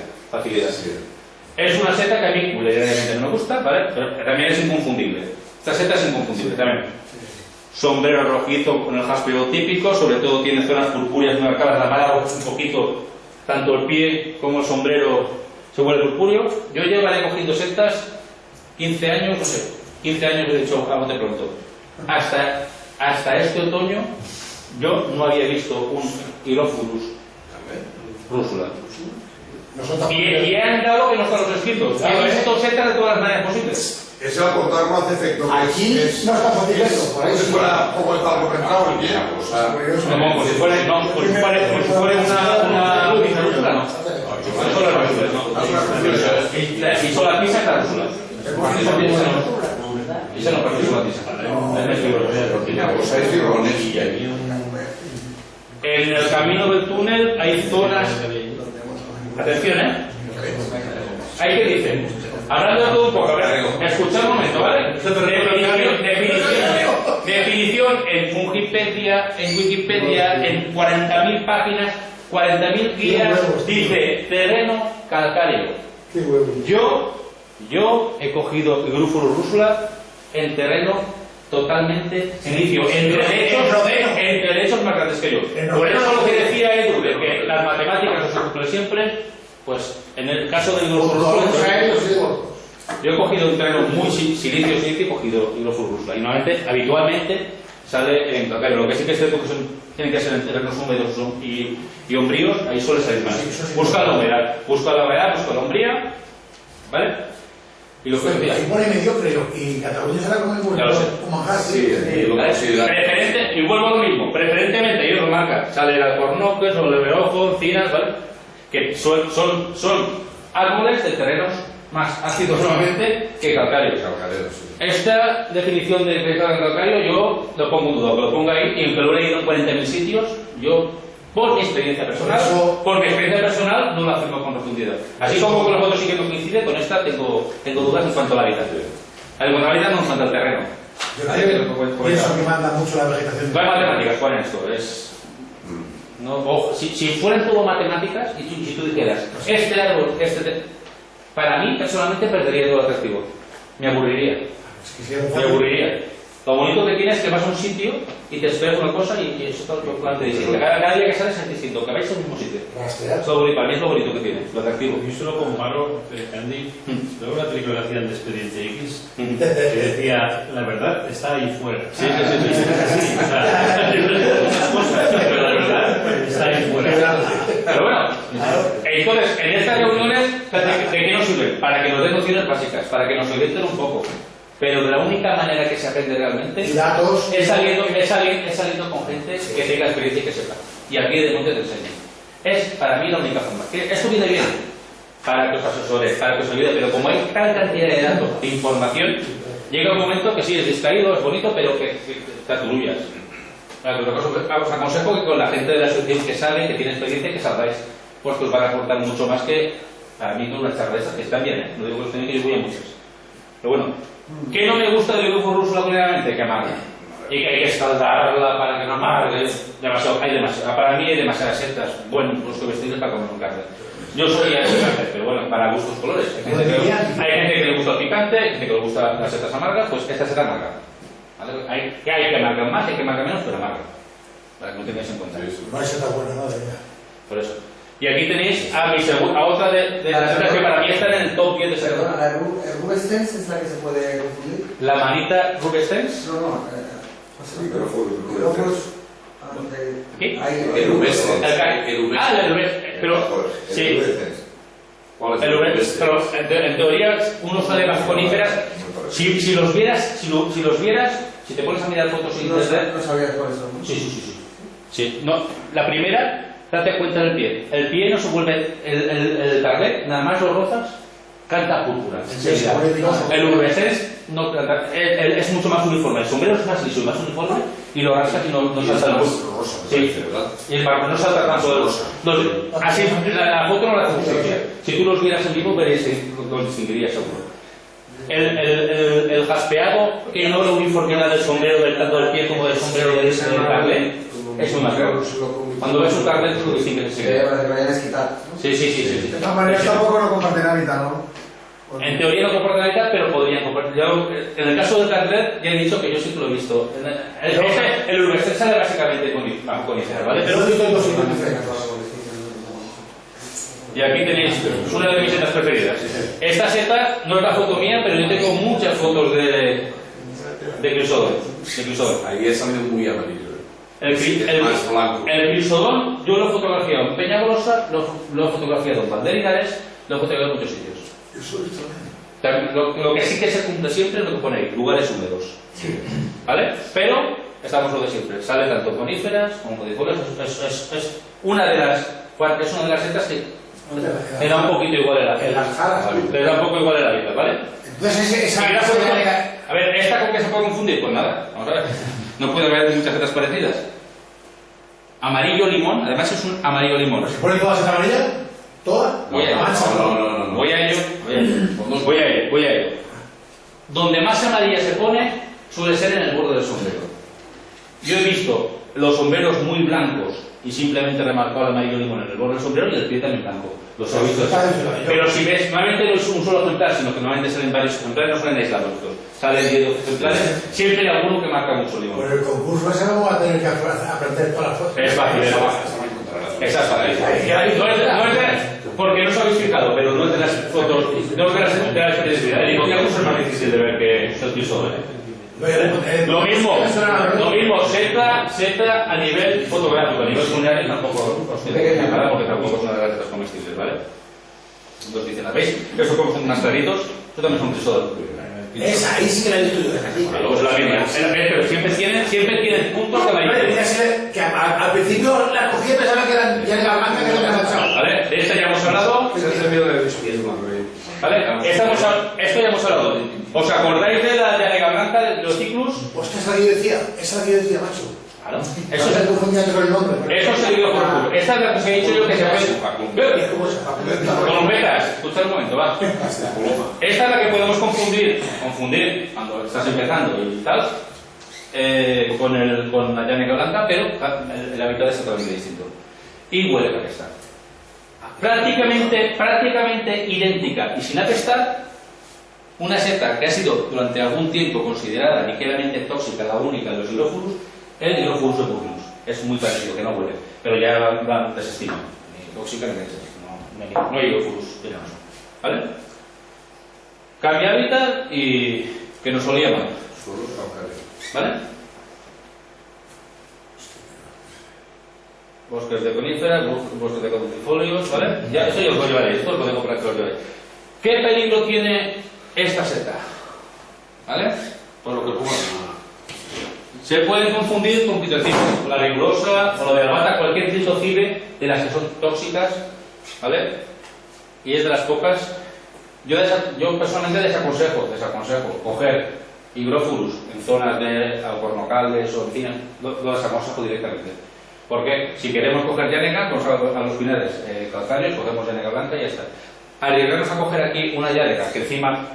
Es una seta que a mí culinariamente no me gusta, ¿vale? Pero también es inconfundible. Esta seta es inconfundible también. Sombrero rojizo con el jaspeo típico, sobre todo tiene zonas purpúreas muy marcadas, la mala un poquito, tanto el pie como el sombrero se vuelve purpúreo. Yo llevaré cogiendo setas 15 años, no sé, 15 años he dicho a bote pronto. Hasta este otoño yo no había visto un Hygrophorus rusula. Y he andado que no están los escritos. He visto setas de todas las maneras posibles. Ese al cortar no hace efecto. Aquí no está fácil eso. Como si fuera poco el talco pensado el pie. Como si fuera una rúsula, no. Y solo aquí saca rúsula. Esa no participa en En el camino del túnel hay zonas. Atención, Hay que decir, hablando de todo un poco, a ver, escuchad un momento, ¿vale? Definición en Wikipedia, en 40.000 páginas, 40.000 guías, dice terreno calcáreo. Yo he cogido el Grúfurus rúsula en terreno totalmente silicio, en derechos más grandes que yo. Por eso lo que decía Edu, de que las matemáticas no se cumplen siempre, pues en el caso del Grúfurus rúsula, yo he cogido un terreno muy silicio y he cogido el Grúfurus rúsula. Y normalmente, habitualmente, sale en calcáreo. Lo que sí que es cierto que tienen que ser en terrenos húmedos y umbríos, ahí suele salir más. Busca la humedad, busca la umbría, ¿vale? Y lo que ahí pone mediocre, y Cataluña será como el manjar. Preferente, y vuelvo a lo mismo, preferentemente, ellos lo marcan, sale el alcornoque, son el beojo, encinas, ¿vale? Que son árboles de terrenos más ácidos normalmente que calcáreos. Esta definición de calcáreo yo lo pongo en duda, que lo ponga ahí, y aunque lo he leído en 40.000 sitios, yo, por mi experiencia personal, no lo afirmo con profundidad. Así como con los otros sí que no coincide, con esta tengo dudas en cuanto a la habitación. En cuanto a la habitación no falta el terreno. Yo pienso que manda mucho la vegetación. No hay matemáticas, ¿cuál es esto? Si fueran todo matemáticas, y si tú dijeras, este árbol, para mí personalmente perdería todo el atractivo. Me aburriría. Lo bonito que tiene es que vas a un sitio y te esperas una cosa y eso está totalmente distinto. Cada día que sales es distinto, que vais al mismo sitio. Para mí es lo bonito que tiene, lo atractivo. Yo solo comparo, Andy, luego una película que hacía en Expediente X, que decía, la verdad está ahí fuera. Sí. O sea, muchas cosas, pero la verdad está ahí fuera. Pero bueno, entonces, en estas reuniones, ¿de qué nos sirven? Para que nos den nociones básicas, para que nos orienten un poco. Pero de la única manera que se aprende realmente es saliendo con gente que tenga experiencia y que sepa. Y aquí de monte te enseño. Es para mí la única forma. Esto viene bien para que os asesores, para que os ayude, pero como hay tal cantidad de datos, de información, llega un momento que sí, es distraído, es bonito, pero que te aturullas. Os aconsejo que con la gente de la asociación que sabe, que tiene experiencia, que salgáis, porque os van a aportar mucho más que para mí con una charla de esas, que están bien, ¿eh? No digo que los tenéis, que yo voy a muchas. Pero bueno, ¿qué no me gusta del Grúfurus rúsula culinariamente? Que amarga. Y que hay que escaldarla para que no amargue. Para mí hay demasiadas setas. Bueno, los que vestirles para comer un carne. Yo soy ese carne, pero bueno, para gustos colores. Hay gente que le gusta el picante, hay gente que le gusta las setas amargas, pues esta seta amarga. ¿Vale? Hay que amargar más, hay que amargar menos, pero amarga. Para que no tengáis en cuenta. No hay seta buena, no, de verdad. Por eso. Y aquí tenéis a otra de las setas que para mí están en el top 10 de setas. ¿La rubescens es la que se puede confundir? ¿La manita rubescens? No. ¿Qué? El rubescens. El rubescens. Pero, sí. El rubescens. Pero en teoría uno sale las coníferas. Si los vieras, si te pones a mirar fotos en internet. No sabías cuáles son. Sí. No, la primera. Date cuenta del pie. El pie no se vuelve. El target, nada más lo rozas, canta púrpura. El urbescens no canta. Es mucho más uniforme. El sombrero es más liso y más uniforme y lo rascas y no salta el rosa. Sí, y el barco no salta tanto de rosa. Así, la foto no la hace justicia. Si tú los vieras en vivo, veréis, lo distinguirías seguro. El jaspeado, que no lo uniformidad del sombrero, tanto del pie como del sombrero del target. Es muy más claro. Cuando ves un carnet, tú lo distingues. Sí. Que vayan a esquitar. Sí. De todas maneras, tampoco no comparten hábitat, ¿no? En teoría no comparten hábitat, pero podrían compartir. En el caso del carnet, ya he dicho que yo sí que lo he visto. El urbescens sale básicamente bajo conífera, ¿vale? Pero y aquí tenéis una de mis setas preferidas. Esta seta no es la foto mía, pero yo tengo muchas fotos de crisodón. Ahí es salido muy amarillo. El crisodón yo lo he fotografiado en Peñagolosa, lo he fotografiado en Banderinares, lo he fotografiado en muchos sitios. Lo que sí que se cumple siempre es lo que pone ahí, lugares húmedos. ¿Vale? Pero estamos lo de siempre. Sale tanto coníferas como codifolias. Es una de las setas que le da un poquito igual el hábitat. Le da un poco igual el hábitat, ¿vale? Entonces esa A ver, ¿esta con qué se puede confundir? Pues nada, vamos a ver. No puede haber muchas setas parecidas. Amarillo limón, además es un amarillo limón. ¿Se pone todas en amarilla? ¿Toda? Voy a ello. Voy a ello. Donde más amarilla se pone suele ser en el borde del sombrero. Yo he visto los sombreros muy blancos y simplemente remarcado el amarillo limón en el borde del sombrero y el pie también blanco. Los he visto así. Pero si ves, normalmente no es un solo ejemplar, sino que normalmente salen varios ejemplares, no salen aislados estos. Salen 10 ejemplares, siempre hay alguno que marca mucho limón. Por el concurso ese vamos a tener que aprender todas las fotos. Es fácil, exactamente. Porque no os habéis fijado, pero no es de las fotos, no es de la experiencia. El hipocampo es más difícil de ver que el piso. Lo mismo, seta a nivel fotográfico, a nivel funeral tampoco os tiene que preparar porque tampoco es una de las setas comestibles, ¿vale? Entonces dicen, ¿veis? Eso como son más claritos, eso también son pisos. Esa, ahí sí que la he visto yo. Luego es la misma. Pero siempre tienen puntos de amarillo. Que al principio la cogí y pensaba que eran ya de la blanca que no me han echado. ¿Vale? De esta ya hemos hablado. ¿Vale? Esto ya hemos hablado. ¿Os acordáis de la llanega blanca de los ciclus? Hostia, esa es la que yo decía, macho. Claro. Eso se confundía con el nombre. Eso se dio por culo. Esta es la que os he dicho yo que se puede. Columbetas, escucha un momento, va. Esta es la que podemos confundir cuando estás empezando y tal, con la llanega blanca, pero el hábitat es totalmente distinto. Y huele a apestar. Prácticamente idéntica y sin apestar, una seta que ha sido durante algún tiempo considerada ligeramente tóxica, la única de los hidrófurus, el hidrófurus epugnus. Es muy parecido, que no huele, pero ya la desestima. Ni tóxica ni nada. No hay hidrófurus venenoso. ¿Vale? Cambia hábitat y que nos olía mal. ¿Vale? Bosques de coníferas, bosques de caducifolios, ¿vale? Ya, eso ya os lo llevaréis, esto lo podemos comprar que os llevaréis. ¿Qué peligro tiene esta seta? ¿Vale? Por lo que pongo aquí. Se pueden confundir con pitocibe, la rigurosa o la de albata, cualquier pitocibe de las que son tóxicas, ¿vale? Y es de las pocas. Yo personalmente desaconsejo coger higrófurus en zonas de alcornocales o encinas, lo desaconsejo directamente. Porque si queremos coger llanega, pues a los pinares calcáreos cogemos llanega blanca y ya está. Arriesgarnos a coger aquí una llanega que encima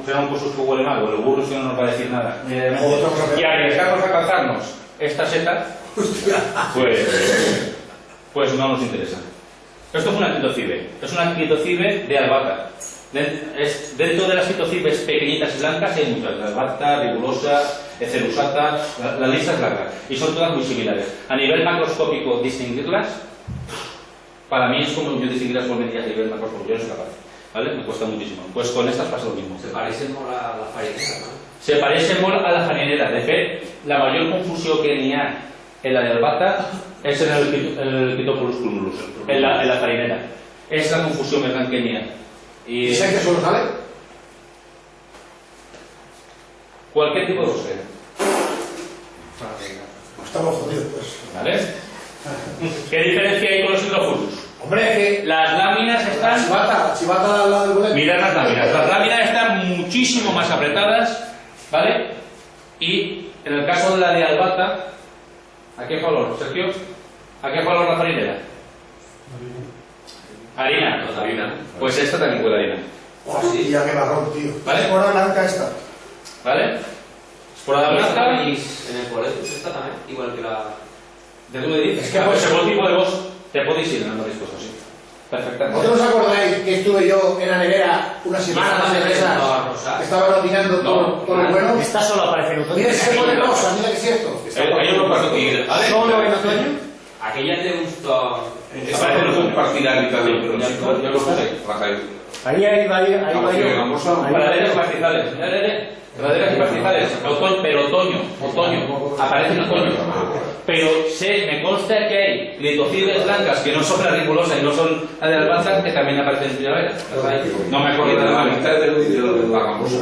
será un cosus que huele mal, o el burro si no nos va a decir nada, y arriesgarnos a calzarnos esta seta, pues no nos interesa. Esto es una quitocibe de albata. Dentro de las quitocibes pequeñitas y blancas hay muchas, la albata, rigurosa, cerusata, la lista es larga, y son todas muy similares. A nivel macroscópico, distinguirlas, para mí es como yo distinguir las colmenillas a nivel macroscópico, yo no soy capaz, ¿vale? Me cuesta muchísimo. Pues con estas pasa lo mismo. Se parece molt a la farinera, ¿no? Se parece molt a la farinera. De fet, la mayor confusió que n'hi ha en la de albata és en el Phytophilus plumulus, en la farinera. És la confusió més gran que n'hi ha. ¿Y sabes que solo sale? Cualquier tipo de bosque. Estamos jodidos, pues. ¿Vale? ¿Qué diferencia hay con los hidrófurus? Hombre, que las láminas están... Chivata al lado del boleto. Mirad las láminas. Las láminas están muchísimo más apretadas, ¿vale? Y en el caso de la de albata, ¿a qué color, Sergio? ¿A qué color la farinera? Harina. Pues esta también huele a harina. Oh, sí, ya que marrón, tío. ¿Vale? Espora blanca esta. ¿Vale? Esporada blanca. Y en el colegio esta también, igual que la... ¿De tú me dices? Es que pues según tipo de vos te podéis ir en ambas cosas, sí. Perfectamente. ¿Vosotros os acordáis que estuve yo en la nevera una semana más de esas? Estaba opinando todo lo bueno. Esta solo aparece en otoño. Mira si se pone rosa, mira que es cierto. Hay un cuarto tigre. ¿Solo en otoño? Aquella te gustó... Aparece en un partidario también, pero yo lo puse. Ahí va yo. Praderas pastizales. Praderas y pastizales. Pero otoño. Aparece en otoño. Pero me consta que hay litocibes blancas que no son la rigurosa y no son la de albata que también aparecen en primavera. No me acuerdo de la mitad de la gambosa.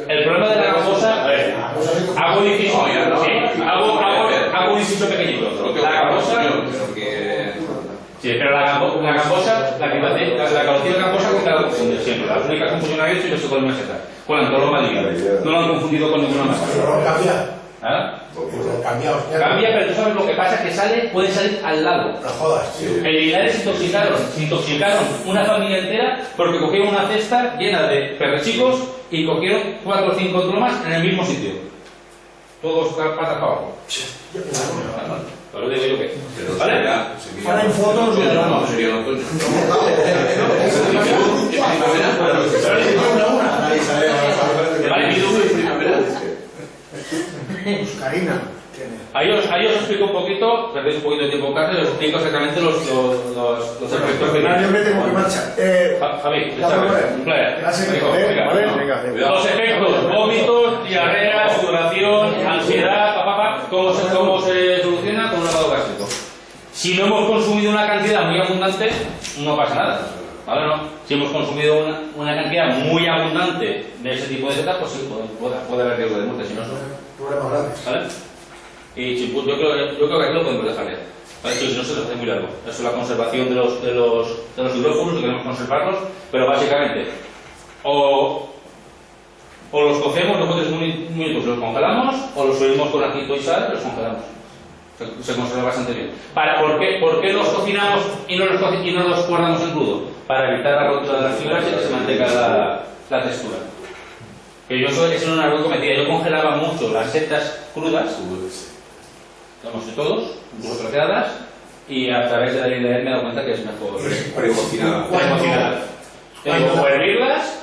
El problema de la gambosa, hago un inciso, hago un inciso pequeñito. La gambosa, sí, pero la gambosa, la calocidia gambosa con la confunde siempre. La única confusión que he hecho es con el meseta. con la antóloga maligna. No lo han confundido con ninguna más. Pero no cambia. ¿Ah? Cambia, hostia. Cambia, pero tú sabes lo que pasa, que puede salir al lado. No jodas, tío. En Linares se intoxicaron una familia entera porque cogieron una cesta llena de perrechicos y cogieron 4 o 5 tromas en el mismo sitio. Todos patas para abajo. Pero digo yo que. ¿Vale? Ahora en fotos lo grabamos. Karina. Ahí os explico un poquito, perdéis un poquito de tiempo en casa y os explico exactamente los efectos que Yo me tengo que marchar. Javi, Venga. los efectos, vómitos, diarrea, sudoración, ansiedad, ¿cómo se soluciona? Con un lavado gástrico. Si no hemos consumido una cantidad muy abundante, no pasa nada. ¿Vale? ¿No? Si hemos consumido una cantidad muy abundante de ese tipo de setas, pues sí, puede haber riesgo de muerte, si no son Problemas grandes. ¿vale? Y chimpún, yo creo que aquí lo podemos dejar ya. ¿Vale? Si no se nos hace muy largo. Eso es la conservación de los hidrófonos, que queremos conservarlos, pero básicamente o los cogemos, los minutos los congelamos, o los subimos con ajito y sal y los congelamos. Se conserva bastante bien. ¿Por qué los cocinamos y no los guardamos en crudo? Para evitar la rotura de las fibras y que se mantenga la textura. Que eso no era algo que cometía. Yo congelaba mucho las setas crudas, digamos de todos, incluso troceadas, y a través de la línea me he dado cuenta que es mejor precocinadas. O hervirlas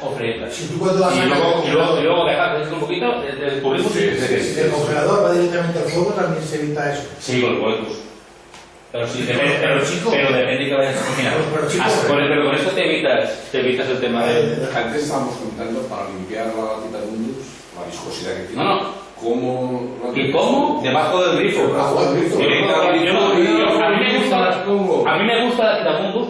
o freírlas. Si tú cuando vas a y luego dejar un poquito, descubrimos si el congelador va directamente al fuego, también se evita eso. Sí, con los huecos. Pero depende que vayas a cocinar. Con esto te evitas el tema de... Antes estábamos comentando para limpiar la latita de Mundus, la viscosidad que tiene. No. ¿Cómo? Debajo del grifo. A mí me gusta la latita Mundus,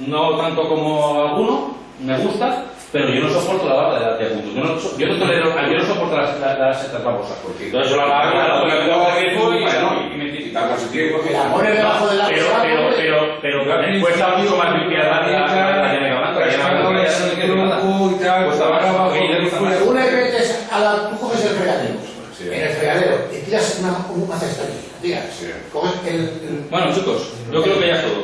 no tanto como alguno, me gusta, pero yo no soporto la baba de la latita Mundus. Yo no soporto las setas babosas. Entonces yo la hago debajo del grifo y me quitas el tiempo. La pones debajo de la pero me cuesta mucho más limpiar la llana blanca. Una vez tú coges el fregadero, en el fregadero, y tiras una cestanilla, coges el... Bueno chicos, yo creo que ya es todo.